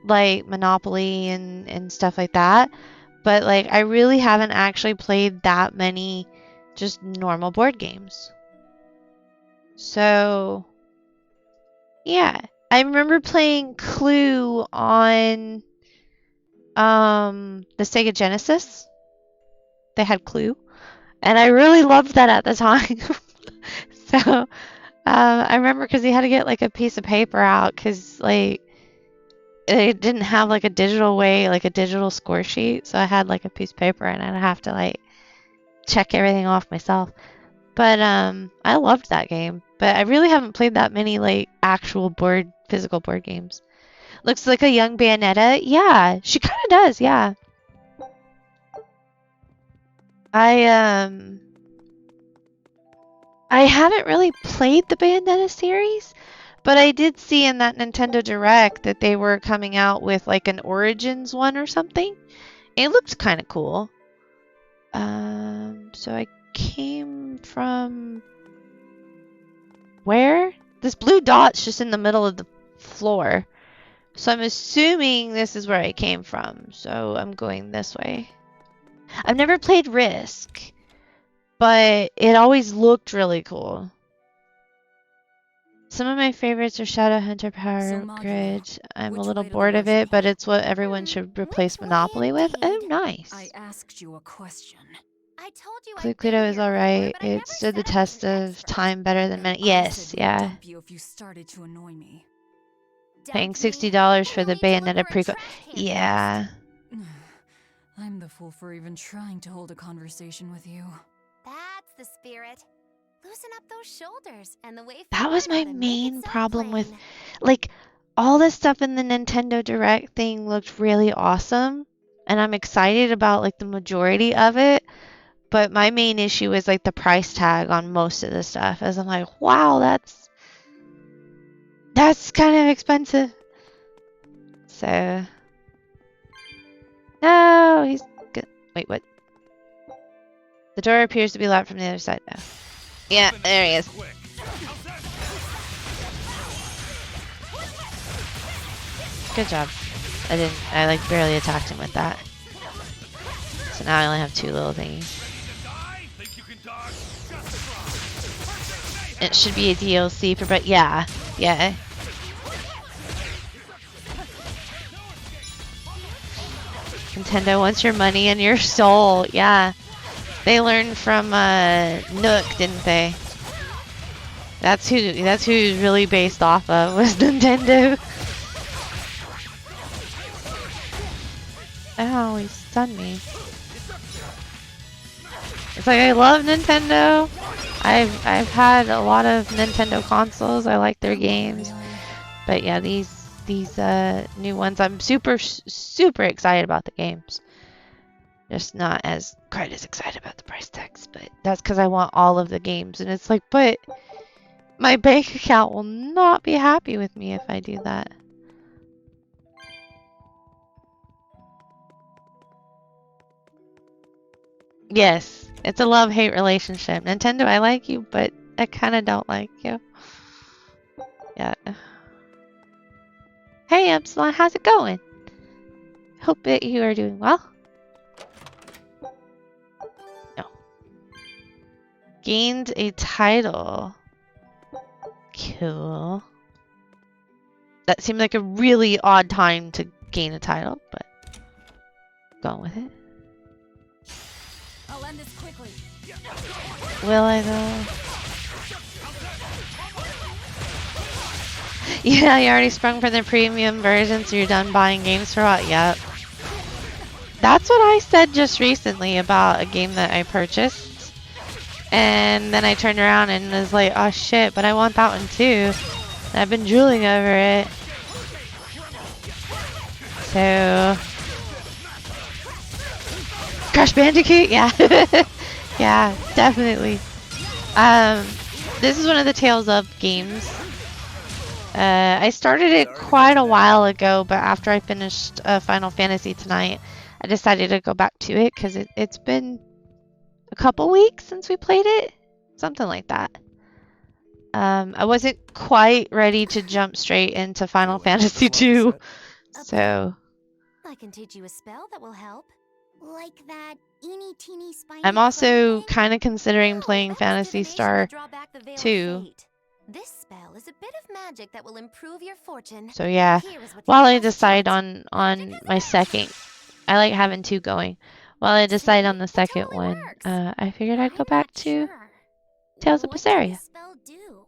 like Monopoly and stuff like that. But like I really haven't actually played that many just normal board games. So yeah, I remember playing Clue on the Sega Genesis. They had Clue, and I really loved that at the time. So I remember because you had to get like a piece of paper out because like it didn't have like a digital way, like a digital score sheet. So I had like a piece of paper and I'd have to like check everything off myself. But I loved that game. But I really haven't played that many like actual physical board games. Looks like a young Bayonetta. Yeah, she kind of does. Yeah. I haven't really played the Bayonetta series, but I did see in that Nintendo Direct that they were coming out with like an Origins one or something. It looked kind of cool. So I came from where? This blue dot's just in the middle of the floor. So I'm assuming this is where I came from. So I'm going this way. I've never played Risk, but it always looked really cool. Some of my favorites are Shadowhunter, Power Grid. I'm a little bored of it, but it's what everyone should replace Monopoly with. Oh, nice. I asked you a question. I told you Clue Cluedo is alright. It stood the test of time better than many. Yes, yeah. Dump you if you started to annoy me. Paying $60 for the Bayonetta prequel. Yeah. I'm the fool for even trying to hold a conversation with you. That's the spirit. Loosen up those shoulders and the way That was my forward and make it main sound problem with, plain. like, all the stuff in the Nintendo Direct thing looked really awesome. And I'm excited about, like, the majority of it. But my main issue is, like, the price tag on most of the stuff. As I'm like, wow, that's kind of expensive. So, no, he's good. Wait, what? The door appears to be locked from the other side now. Yeah, there he is. Good job. I like barely attacked him with that. So now I only have two little thingies. It should be a DLC for, but yeah. Nintendo wants your money and your soul. Yeah. They learned from Nook, didn't they? That's who it's really based off of, was Nintendo. Oh, he stunned me. It's like I love Nintendo. I've had a lot of Nintendo consoles. I like their games. But yeah, these new ones, I'm super excited about the games. Just not quite as excited about the price tags, but that's because I want all of the games. And it's like, but my bank account will not be happy with me if I do that. Yes, it's a love-hate relationship. Nintendo, I like you, but I kind of don't like you. Yeah. Hey, Epsilon, how's it going? Hope that you are doing well. No. Gained a title. Cool. That seemed like a really odd time to gain a title, but going with it. I'll end this quickly. Will I though? Yeah, you already sprung for the premium version, so you're done buying games for what? Yep. That's what I said just recently about a game that I purchased. And then I turned around and was like, oh shit, but I want that one too. And I've been drooling over it. So... Crash Bandicoot? Yeah. Yeah, definitely. This is one of the Tales of games. I started it quite a while ago, but after I finished Final Fantasy tonight, I decided to go back to it because it's been a couple weeks since we played it. Something like that. I wasn't quite ready to jump straight into Final Fantasy 2. So I can teach you a spell that will help. Like that eeny teeny spiny I'm also thing? kind of considering playing That's Phantasy divination Star to draw back the veil of 2. fate. This spell is a bit of magic that will improve your fortune. So yeah, Here is what you while I must decide chant. on my second, I like having 2 going. While I decide on the It second totally one, works. I figured I'd go I'm back not to sure. Tales of What can Berseria. the spell do?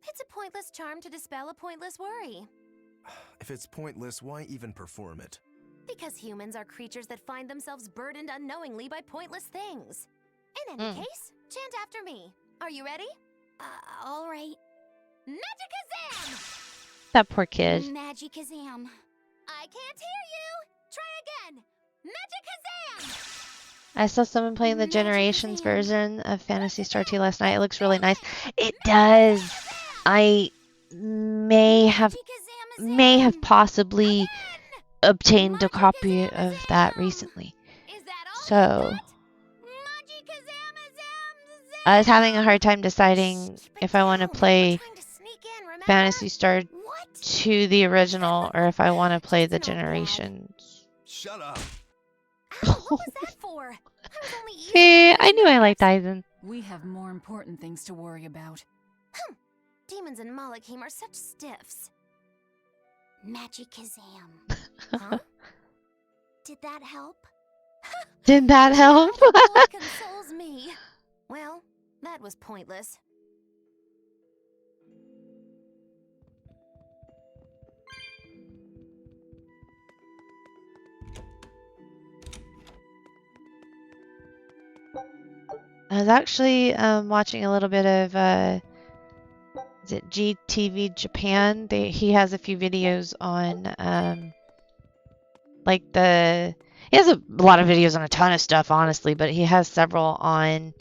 It's a pointless charm to dispel a pointless worry. If it's pointless, why even perform it? Because humans are creatures that find themselves burdened unknowingly by pointless things. In any case, chant after me. Are you ready? All right. Magikazam! That poor kid. Magikazam. I can't hear you! Try again! Magikazam! I saw someone playing the Generations Magikazam. version of Phantasy Star 2 last night. It looks really nice. It does. I may have Magikazam-azam. possibly obtained a copy of that recently. Is that all So you got? Magikazam-azam-zam! I was having a hard time deciding Shh, if I want to keep it play down. Trying to sneak in, remember? Phantasy Star What? 2 the original or if I want to play the That's not bad. Generations. Shut up. Ow, what was that for? I was only easing See, up I knew I liked nerves. Aizen. We have more important things to worry about. Demons and Malachim are such stiffs. Magikazam. Huh? Did that help? Did that help? The boy consoles me. Well, that was pointless. I was actually watching a little bit of is it GTV Japan? He has a few videos on like he has a lot of videos on a ton of stuff, honestly, but he has several on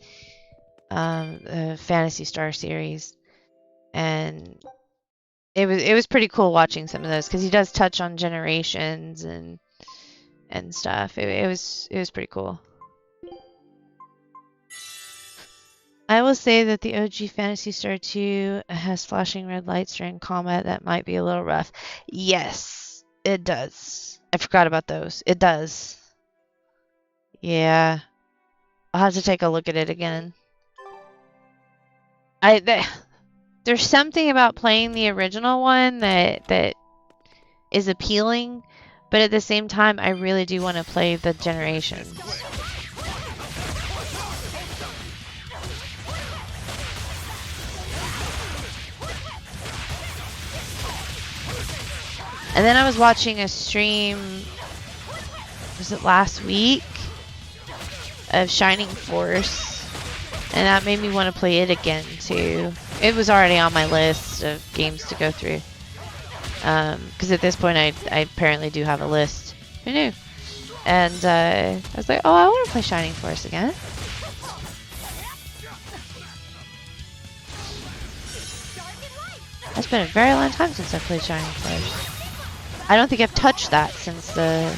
the Phantasy Star series, and it was pretty cool watching some of those because he does touch on Generations and stuff. It was pretty cool. I will say that the OG Phantasy Star 2 has flashing red lights during combat that might be a little rough. Yes, it does. I forgot about those. It does. Yeah. I'll have to take a look at it again. There's something about playing the original one that is appealing, but at the same time, I really do want to play the Generations. And then I was watching a stream, was it last week, of Shining Force, and that made me want to play it again too. It was already on my list of games to go through, because at this point I apparently do have a list. Who knew? And I was like, oh, I want to play Shining Force again. It's been a very long time since I played Shining Force. I don't think I've touched that since the...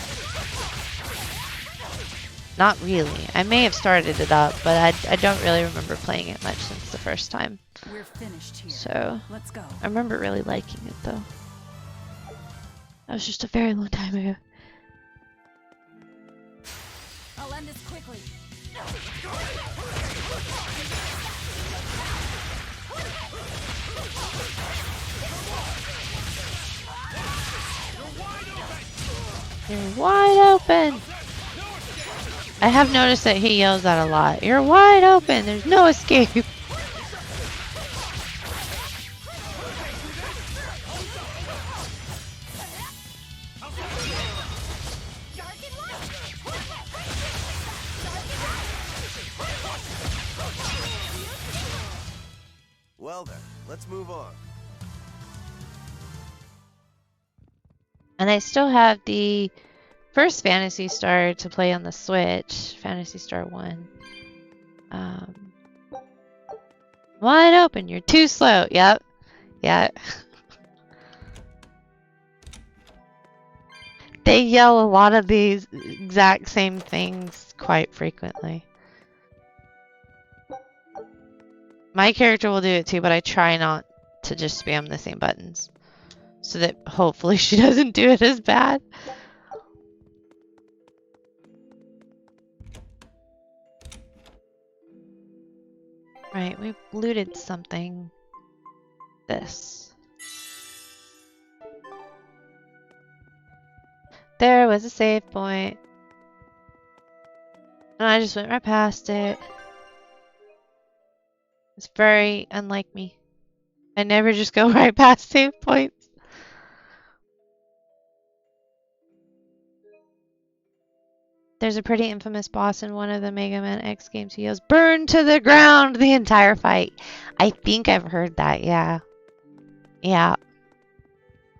Not really. I may have started it up, but I don't really remember playing it much since the first time. We're finished here. So, Let's go. I remember really liking it, though. That was just a very long time ago. I'll end this quickly. You're wide open! I have noticed that he yells that a lot. You're wide open! There's no escape! Well then, let's move on. And I still have the first Phantasy Star to play on the Switch, Phantasy Star 1. Wide open, you're too slow. Yep. Yeah. They yell a lot of these exact same things quite frequently. My character will do it too, but I try not to just spam the same buttons. So that hopefully she doesn't do it as bad. Right, we've looted something. This. There was a save point. And I just went right past it. It's very unlike me. I never just go right past save points. There's a pretty infamous boss in one of the Mega Man X games. He yells, "Burn to the ground!" the entire fight. I think I've heard that, yeah. Yeah.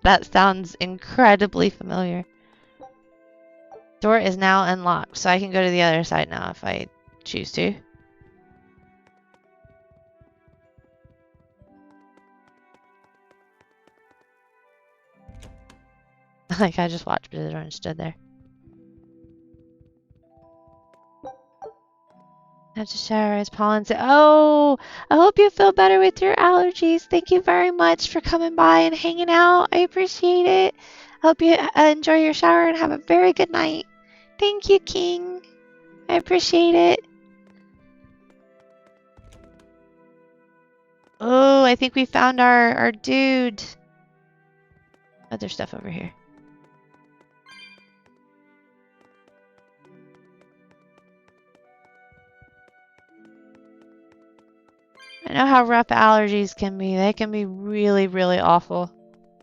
That sounds incredibly familiar. Door is now unlocked, so I can go to the other side now if I choose to. Like I just watched the door and stood there. I have to shower as pollen said. Oh, I hope you feel better with your allergies. Thank you very much for coming by and hanging out. I appreciate it. I hope you enjoy your shower and have a very good night. Thank you, King. I appreciate it. Oh, I think we found our dude. Other stuff over here. I know how rough allergies can be. They can be really, really awful.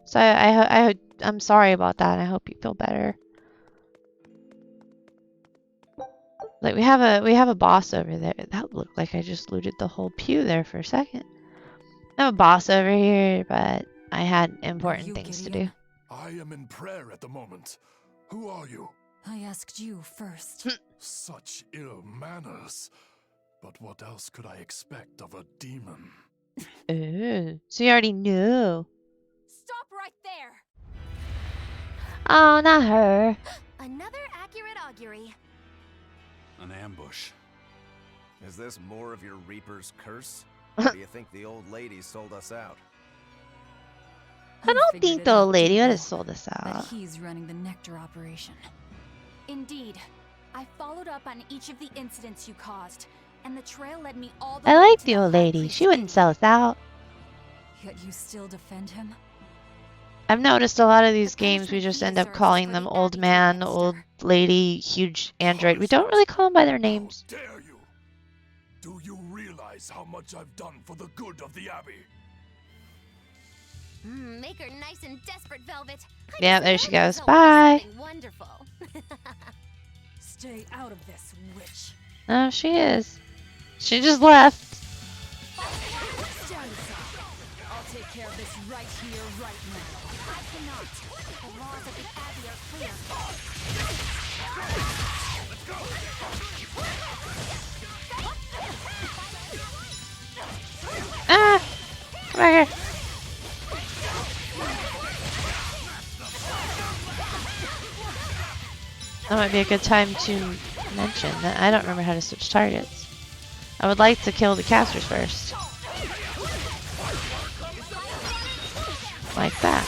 So I'm sorry about that. I hope you feel better. Like we have a boss over there. That looked like I just looted the whole pew there for a second. I have a boss over here, but I had important things to do. I am in prayer at the moment. Who are you? I asked you first. Such ill manners. But what else could I expect of a demon? Oh, so you already knew. Stop right there! Oh, not her. Another accurate augury. An ambush. Is this more of your Reaper's curse? Or do you think the old lady sold us out? I don't think the old lady would have sold us But out. he's running the nectar operation. Indeed. I followed up on each of the incidents you caused, and the trail led me all the I way like to the old High lady. Priest's She wouldn't sell us out. Yet you still defend him? I've noticed a lot of these games we just end up calling them old man, old lady, huge android. We don't really call them by their names. How dare you? Do you realize how much I've done for the good of the Abbey? Make her nice and desperate, Velvet. Yeah, there she goes. Bye. Wonderful. Stay out of this, witch. Oh, she is. She just left. Stand aside. I'll take care of this right here, right now. I cannot. The laws of the Abbey are clear. Let's go! Ah! Come back here. That might be a good time to mention that I don't remember how to switch targets. I would like to kill the casters first. Like that.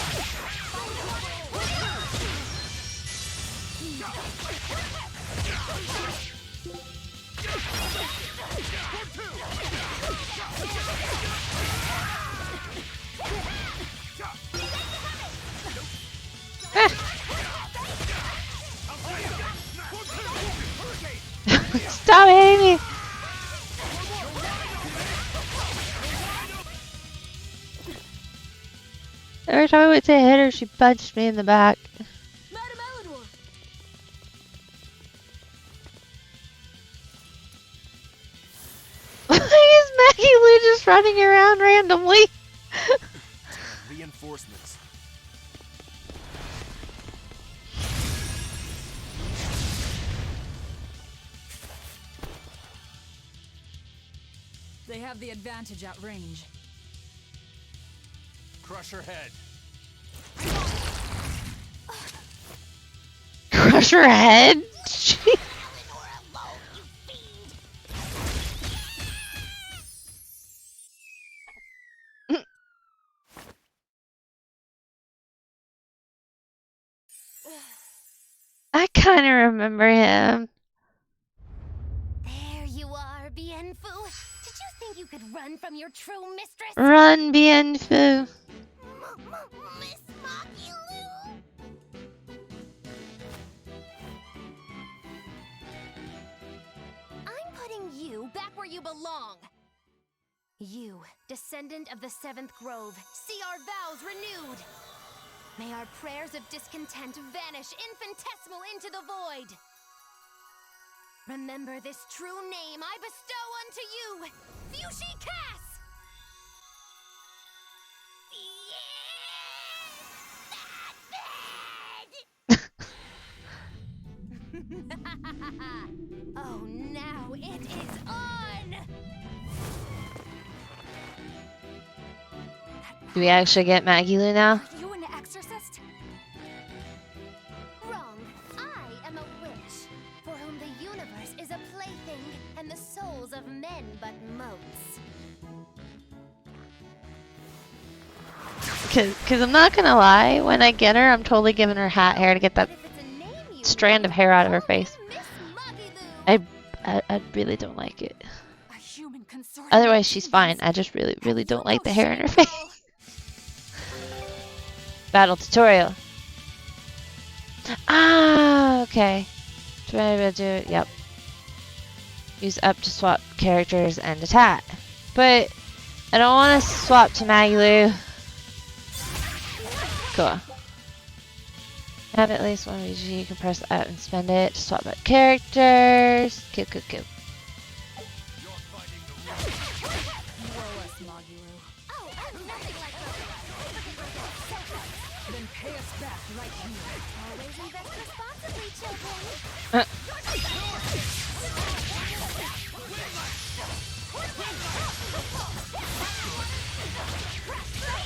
Stop hitting me! Every time I went to hit her, she punched me in the back. Madam Eleanor! Why is Maggie Lou just running around randomly? Reinforcements. They have the advantage at range. Crush her head. crush her head? I kind of remember him. There you are, Bien-Fu. Did you think you could run from your true mistress? Run, Bien-Fu. Miss Makilu! I'm putting you back where you belong. You, descendant of the Seventh Grove, see our vows renewed. May our prayers of discontent vanish infinitesimal into the void. Remember this true name I bestow unto you, Fushi Cass! Oh, now it is on! Do we actually get Maggie Lou now? Are you an exorcist? Wrong. I am a witch, for whom the universe is a plaything, and the souls of men but motes. Cause I'm not gonna lie, when I get her, I'm totally giving her hat hair to get that strand of hair out of her face. I really don't like it. Otherwise, she's fine. I just really don't like the hair in her face. Battle tutorial. Ah, okay. Yep. Use up to swap characters and attack. But I don't want to swap to Maggie Lou. Cool. Have at least one VG. You can press up and spend it to swap out characters. Cool.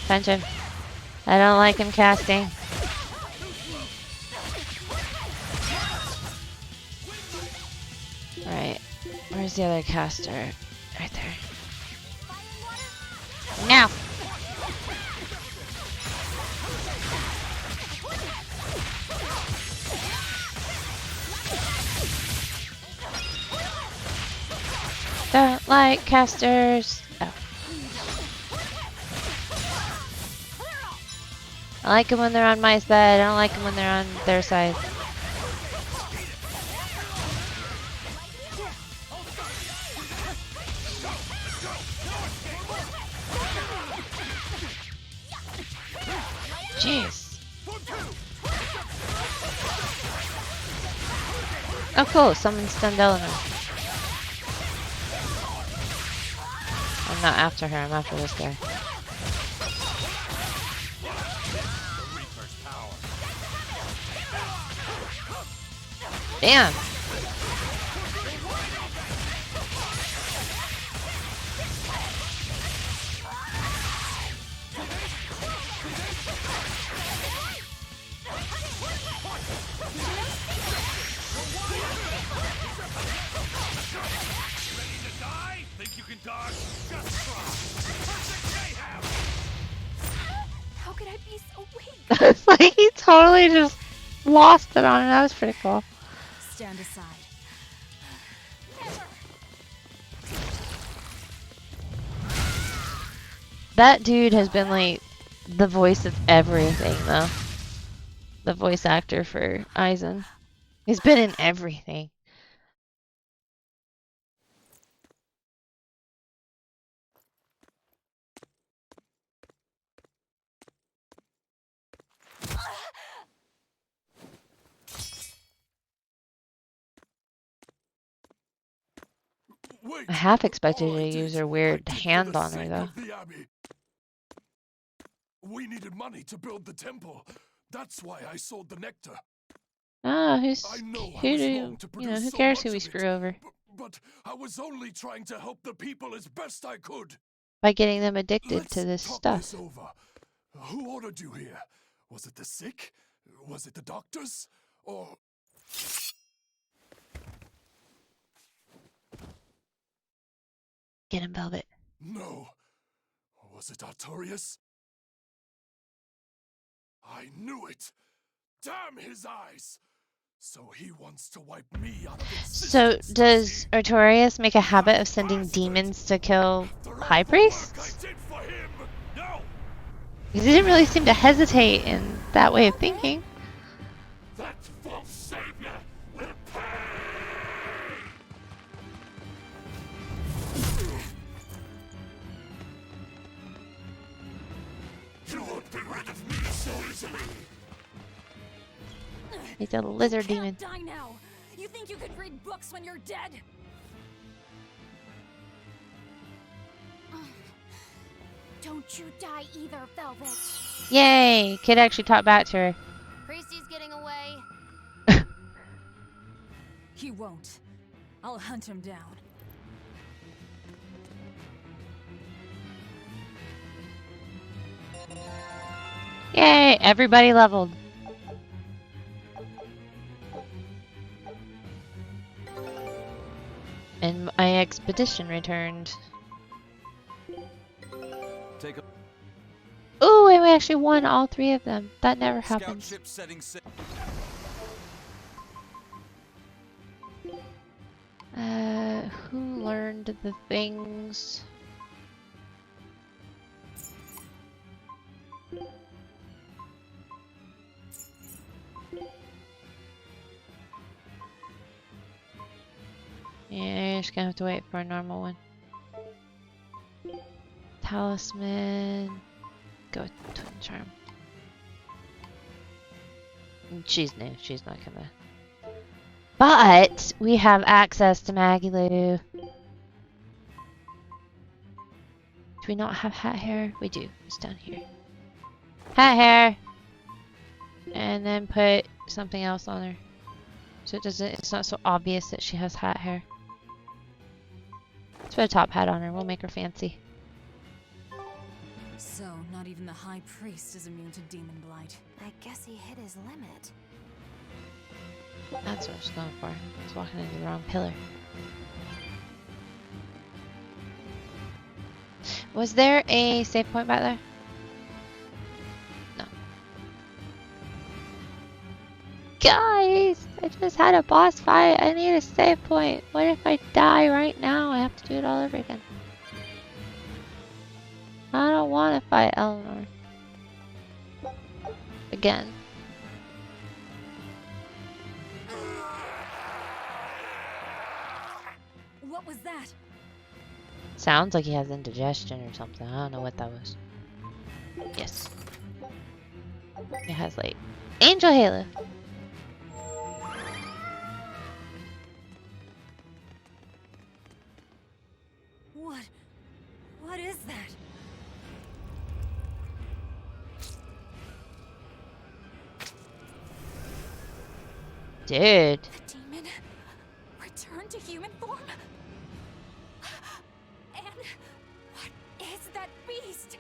Attention. I don't like him casting. Alright. Where's the other caster? Right there. Now! Don't like casters. Oh. I like them when they're on my side. I don't like them when they're on their side. Jeez. Oh cool, someone stunned Eleanor. I'm not after her, I'm after this guy. Damn! How could I be so weak? It's like he totally just lost it on it. That was pretty cool. Stand aside. That dude has been like the voice of everything though. The voice actor for Aizen. He's been in everything. I half expected you to use her weird hand on her though. We needed money to build the temple. That's why I sold the nectar. Ah, who cares who we But screw over? But I was only trying to help the people as best I could. By getting them addicted to this Talk stuff. this over. Who ordered you here? Was it the sick? Was it the doctors? Or Get him, Velvet. No. Was it Artorias? I knew it! Damn his eyes! So he wants to wipe me out of So existence. does Artorias make a habit of sending demons to kill high priests? No! Because he didn't really seem to hesitate in that way of thinking. That false savior will pay! You won't be rid of me so easily! He's a lizard You demon. can't die now. You think you could read books when you're dead? Don't you die either, Velvet. Yay! Kid actually talked back to her. Priesty's getting away. He won't. I'll hunt him down. Yay! Everybody leveled. And my expedition returned. Take a Ooh, and we actually won all 3 of them. That never happens. scout ship setting sail. Who learned the things? Yeah, you're just gonna have to wait for a normal one. Talisman. Go with Twin Charm. She's new. She's not gonna. But we have access to Magilou. Do we not have hat hair? We do. It's down here. Hat hair. And then put something else on her. So it doesn't. It's not so obvious that she has hat hair. Let's put a top hat on her. We'll make her fancy. So, not even the High Priest is immune to demon blight. I guess he hit his limit. That's what I was going for. I was walking into the wrong pillar. Was there a save point back there? No. Guys! I just had a boss fight. I need a save point. What if I die right now? I have to do it all over again. I don't want to fight Eleanor. Again. What was that? Sounds like he has indigestion or something. I don't know what that was. Yes. It has like Angel Halo. What is that? Dude. The demon returned to human form? And what is that beast?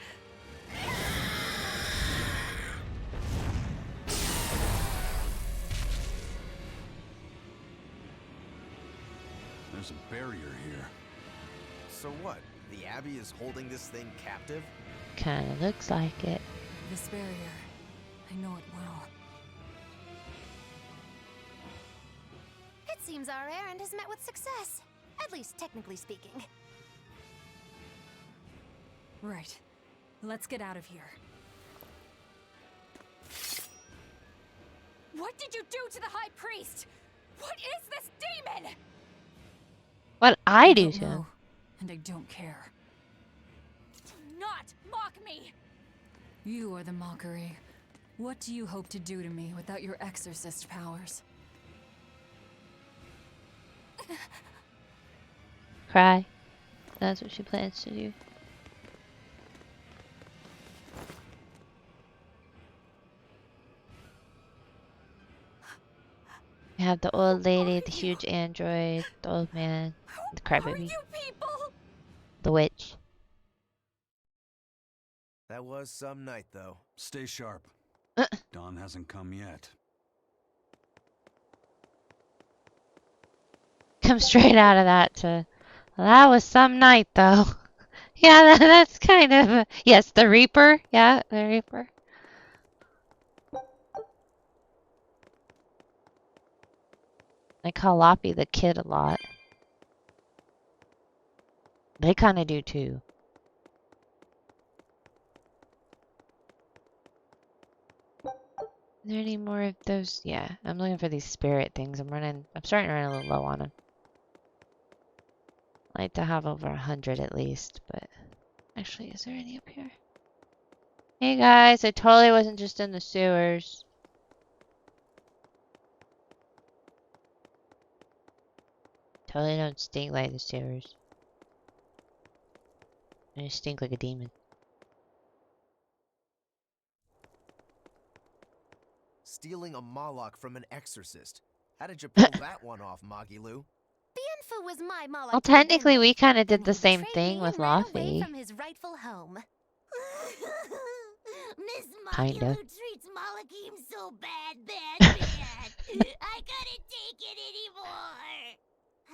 There's a barrier here. So what? The Abbey is holding this thing captive? Kinda looks like it. This barrier. I know it well. It seems our errand has met with success. At least technically speaking. Right. Let's get out of here. What did you do to the High Priest? What is this demon? What I do don't to him? know, and I don't care. Do not mock me! You are the mockery. What do you hope to do to me without your exorcist powers? Cry. That's what she plans to do. We have the old lady, the huge android, the old man, the crybaby, You people! the witch. That was some night, though. Stay sharp. Dawn hasn't come yet. come straight out of that to, well, that was some night, though. Yeah, that's kind of, yes, the Reaper. Yeah, the Reaper. I call Loppy the kid a lot. They kind of do, too. Are there any more of those? Yeah, I'm looking for these spirit things. I'm starting to run a little low on them. I like to have over 100 at least, but actually, is there any up here? Hey guys, I totally wasn't just in the sewers. Totally don't stink like the sewers. I just stink like a demon. Stealing a Moloch from an exorcist. How did you pull that one off, Magilu? Bienfu was my Moloch. Well, to begin technically, with. we kind of Then did the he same betrayed thing me with and ran away Luffy. from his rightful home. Miss Kinda. Magilu treats Malakim so bad. I couldn't take it anymore.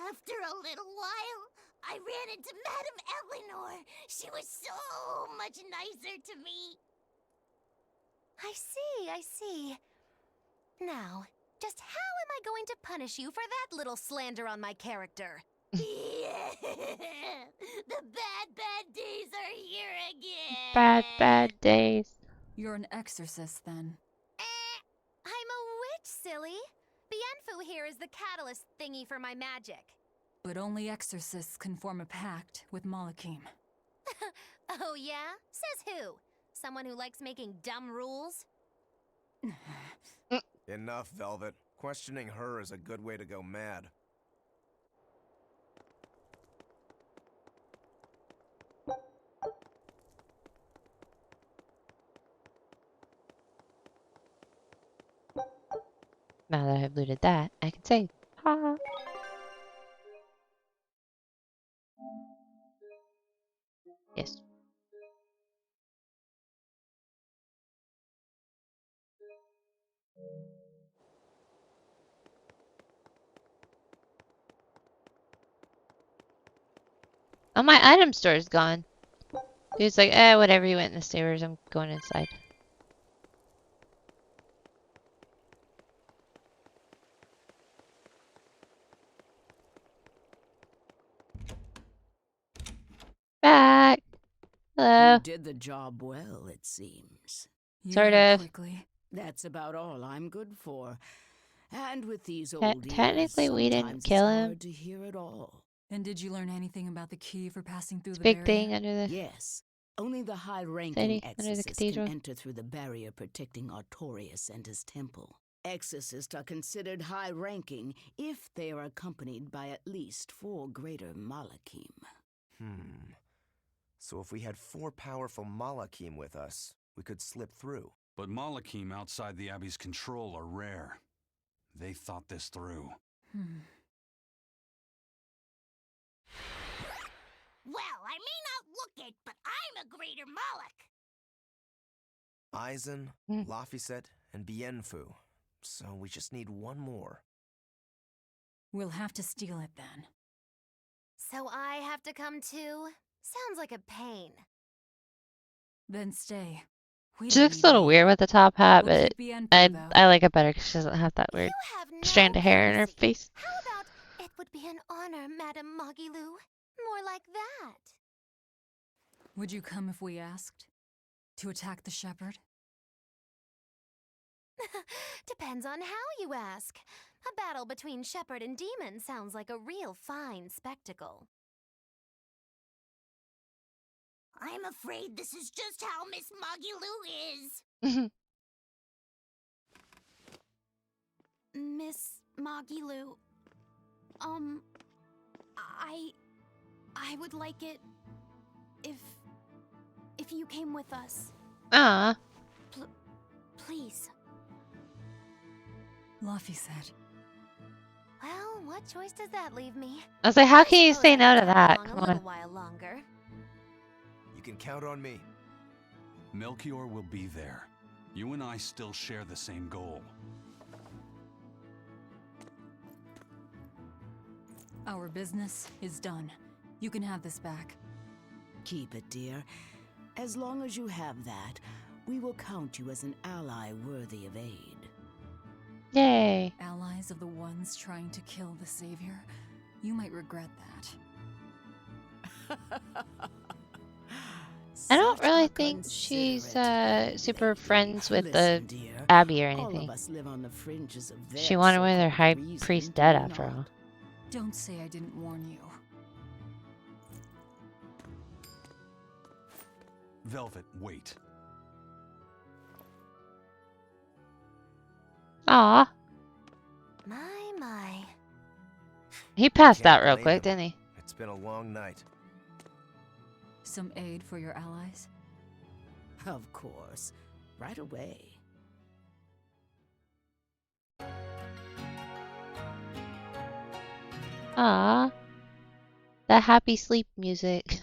After a little while, I ran into Madame Eleanor. She was so much nicer to me. I see. Now, just how am I going to punish you for that little slander on my character? Yeah. The bad days are here again. Bad days. You're an exorcist, then. I'm a witch, silly. Bienfu here is the catalyst thingy for my magic. But only exorcists can form a pact with Malakim. Oh yeah? Says who? Someone who likes making dumb rules? Enough, Velvet. Questioning her is a good way to go mad. Now that I've looted that, I can save. Ha! Yes. Oh, my item store is gone. Dude's like, whatever, you went in the sewers, I'm going inside. Back! Hello. You did the job well, it seems. Sort of. Quickly. That's about all I'm good for. And with these old ears, Technically, we didn't sometimes kill it's him. hard to hear it all. And did you learn anything about the key for passing through It's a the big barrier? thing under the Yes. Only the high-ranking city, under the exorcist cathedral. can enter through the barrier protecting Artorias and his temple. Exorcists are considered high-ranking if they are accompanied by at least 4 greater Malakim. So if we had 4 powerful Malakim with us, we could slip through. But Malakim outside the Abbey's control are rare. They thought this through. Well, I may not look it, but I'm a greater Moloch. Aizen, Laphicet, and Bienfu. So we just need one more. We'll have to steal it then. So I have to come too? Sounds like a pain. Then stay. She looks a little weird with the top hat, We'll but keep Bienfu, I though. like it better because she doesn't have that weird You have no strand of hair in her courtesy. face. How about it would be an honor, Madame Magilu? More like that. Would you come if we asked? To attack the shepherd? Depends on how you ask. A battle between shepherd and demon sounds like a real fine spectacle. I'm afraid this is just how Miss Magilu is. Miss Magilu, I would like it if you came with us. Please. Luffy said. Well, what choice does that leave me? I was like, how can you suppose say I no can to tag that? along Come a little on. while longer. You can count on me. Melchior will be there. You and I still share the same goal. Our business is done. You can have this back. Keep it, dear. As long as you have that, we will count you as an ally worthy of aid. Yay. Allies of the ones trying to kill the Savior? You might regret that. I don't Such really a think she's considerate super lady. friends with Listen, the dear, Abbey or all of anything. us live on the fringes of their She wanted with her so-called high reason, priest do dead we after not? all. Don't say I didn't warn you. Velvet, wait. Aw, My. he passed Can't out real blame quick, him. didn't he? It's been a long night. Some aid for your allies? Of course. Right away. Aw, that happy sleep music.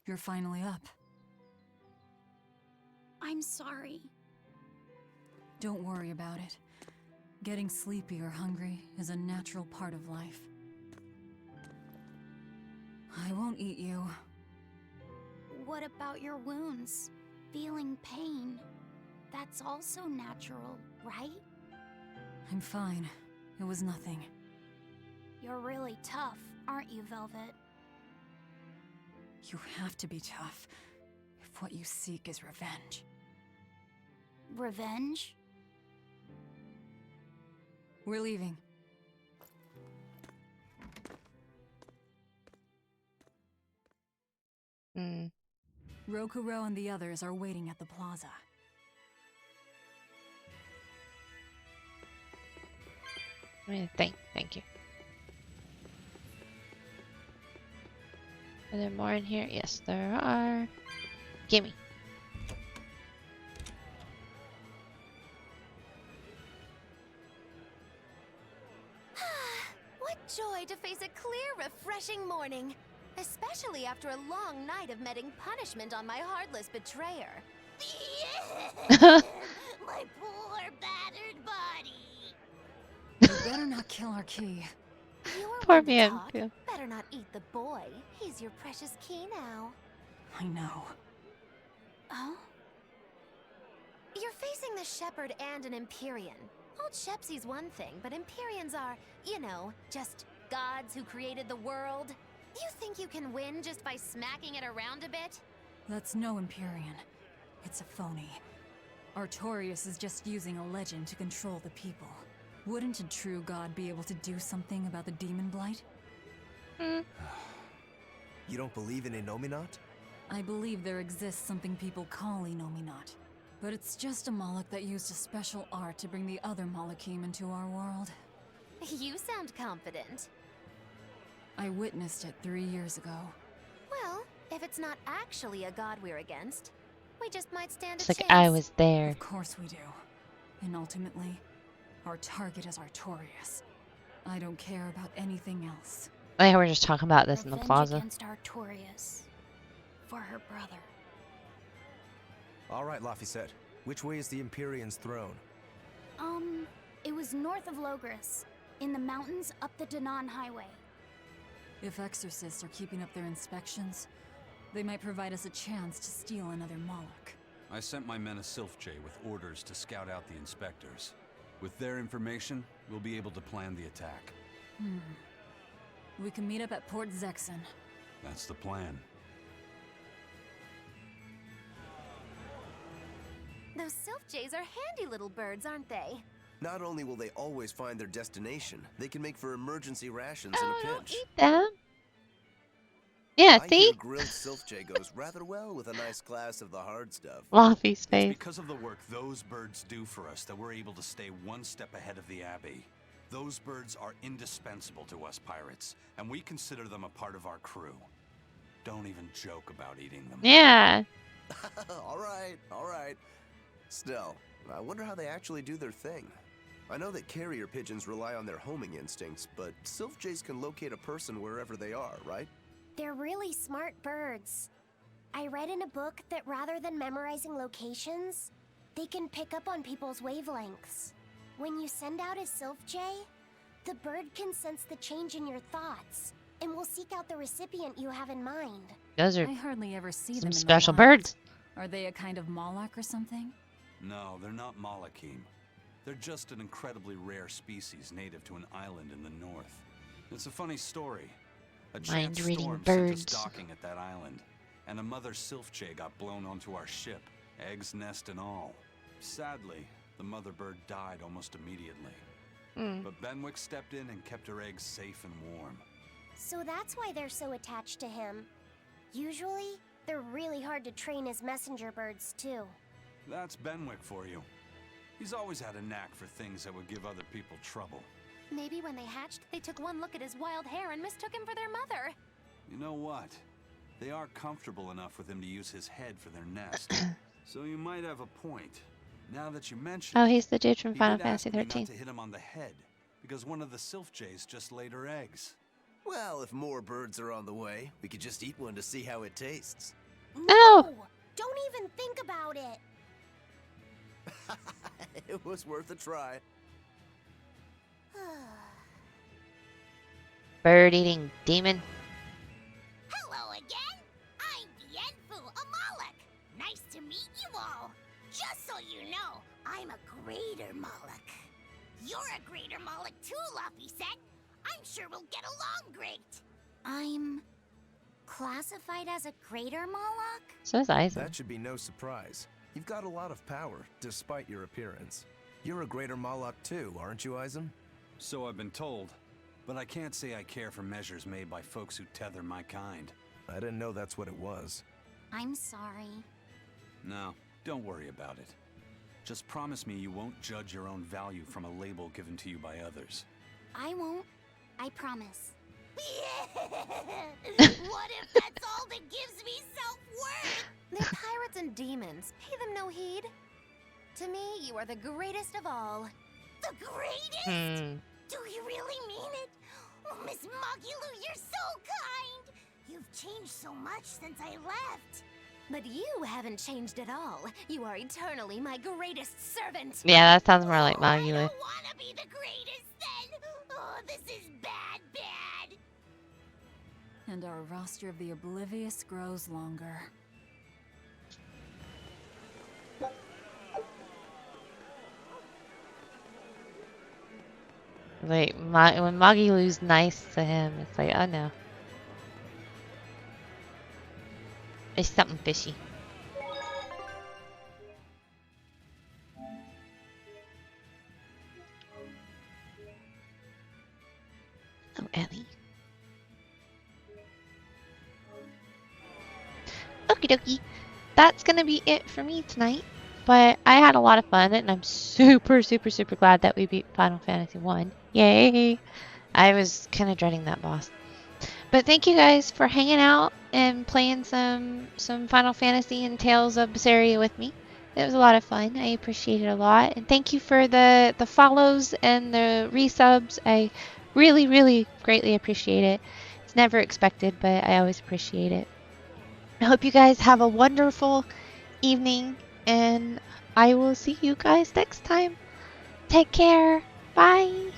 You're finally up. I'm sorry. Don't worry about it. Getting sleepy or hungry is a natural part of life. I won't eat you. What about your wounds? Feeling pain? That's also natural, right? I'm fine. It was nothing. You're really tough, aren't you, Velvet? You have to be tough if what you seek is revenge. Revenge? We're leaving. Hmm. Rokuro and the others are waiting at the plaza. Thank you. Are there more in here? Yes, there are. Gimme. What joy to face a clear, refreshing morning. Especially after a long night of meting punishment on my heartless betrayer. My poor battered body. You better not kill our key. You are Poor one to man. talk. Yeah. Better not eat the boy. He's your precious key now. I know. Oh? You're facing the Shepherd and an Empyrean. Old Shepsy's one thing, but Empyreans are, you know, just gods who created the world. You think you can win just by smacking it around a bit? That's no Empyrean. It's a phony. Artorias is just using a legend to control the people. Wouldn't a true god be able to do something about the demon blight? You don't believe in Innominat? I believe there exists something people call Innominat. But it's just a Moloch that used a special art to bring the other Molochim into our world. You sound confident. I witnessed it 3 years ago. Well, if it's not actually a god we're against, we just might stand It's a like chance. I was there. Of course we do. And ultimately, our target is Artorias. I don't care about anything else. I think we're just talking about this in the Revenge plaza. against Artorias. For her brother. All right, Laphicet. Which way is the Empyrean's throne? It was north of Logris. In the mountains up the Danan Highway. If exorcists are keeping up their inspections, they might provide us a chance to steal another Moloch. I sent my men a Sylph-J with orders to scout out the inspectors. With their information, we'll be able to plan the attack. We can meet up at Port Zexen. That's the plan. Those Sylph-Jays are handy little birds, aren't they? Not only will they always find their destination, they can make for emergency rations Oh, in a don't pinch. eat them. Yeah, I see? hear grilled Sylph-J goes rather well with a nice glass of the hard stuff. Laffy's It's face. because of the work those birds do for us that we're able to stay one step ahead of the Abbey. Those birds are indispensable to us pirates, and we consider them a part of our crew. Don't even joke about eating them. Yeah. all right. Still, I wonder how they actually do their thing. I know that carrier pigeons rely on their homing instincts, but Sylph-Jays can locate a person wherever they are, right? They're really smart birds. I read in a book that rather than memorizing locations, they can pick up on people's wavelengths. When you send out a Sylph Jay, the bird can sense the change in your thoughts and will seek out the recipient you have in mind. Those are I hardly ever see some them in special the wild. birds. Are they a kind of Moloch or something? No, they're not Malakim. They're just an incredibly rare species native to an island in the north. It's a funny story. A chance Mind-reading storm birds. sent us docking at that island, and a mother Sylph Jay got blown onto our ship, eggs, nest, and all. Sadly, the mother bird died almost immediately. But Benwick stepped in and kept her eggs safe and warm. So that's why they're so attached to him. Usually, they're really hard to train as messenger birds, too. That's Benwick for you. He's always had a knack for things that would give other people trouble. Maybe when they hatched, they took one look at his wild hair and mistook him for their mother. You know what? They are comfortable enough with him to use his head for their nest. So you might have a point. Now that you mention Oh, it, he's the dude from he Final did ask Fantasy me not 13. to hit him on the head, because one of the Sylph Jays just laid her eggs. Well, if more birds are on the way, we could just eat one to see how it tastes. No! Don't even think about it! It was worth a try. Bird-eating demon. Hello again! I'm Bienfu Amalek. Nice to meet you all. Just so you know, I'm a Greater Moloch. You're a Greater Moloch too, Laphicet. I'm sure we'll get along great. I'm classified as a Greater Moloch? So is Isaac. That should be no surprise. You've got a lot of power, despite your appearance. You're a Greater Moloch too, aren't you, Eisen? So I've been told, but I can't say I care for measures made by folks who tether my kind. I didn't know that's what it was. I'm sorry. No, don't worry about it. Just promise me you won't judge your own value from a label given to you by others. I won't. I promise. What if that's all that gives me self-worth? They're pirates and demons. Pay them no heed. To me, you are the greatest of all. The greatest? Do you really mean it? Oh, Miss Magilou, you're so kind! You've changed so much since I left. But you haven't changed at all. You are eternally my greatest servant. Yeah, that sounds more like I Magilou. don't want to be the greatest then! Oh, this is bad, bad! And our roster of the oblivious grows longer. Like, when Magilou's nice to him, it's like, oh no. There's something fishy. Oh, Ellie. Okie dokie. That's gonna be it for me tonight. But I had a lot of fun, and I'm super, super, super glad that we beat Final Fantasy 1. Yay! I was kind of dreading that boss. But thank you guys for hanging out and playing some Final Fantasy and Tales of Berseria with me. It was a lot of fun. I appreciate it a lot. And thank you for the follows and the resubs. I really, really greatly appreciate it. It's never expected, but I always appreciate it. I hope you guys have a wonderful evening, and I will see you guys next time. Take care. Bye.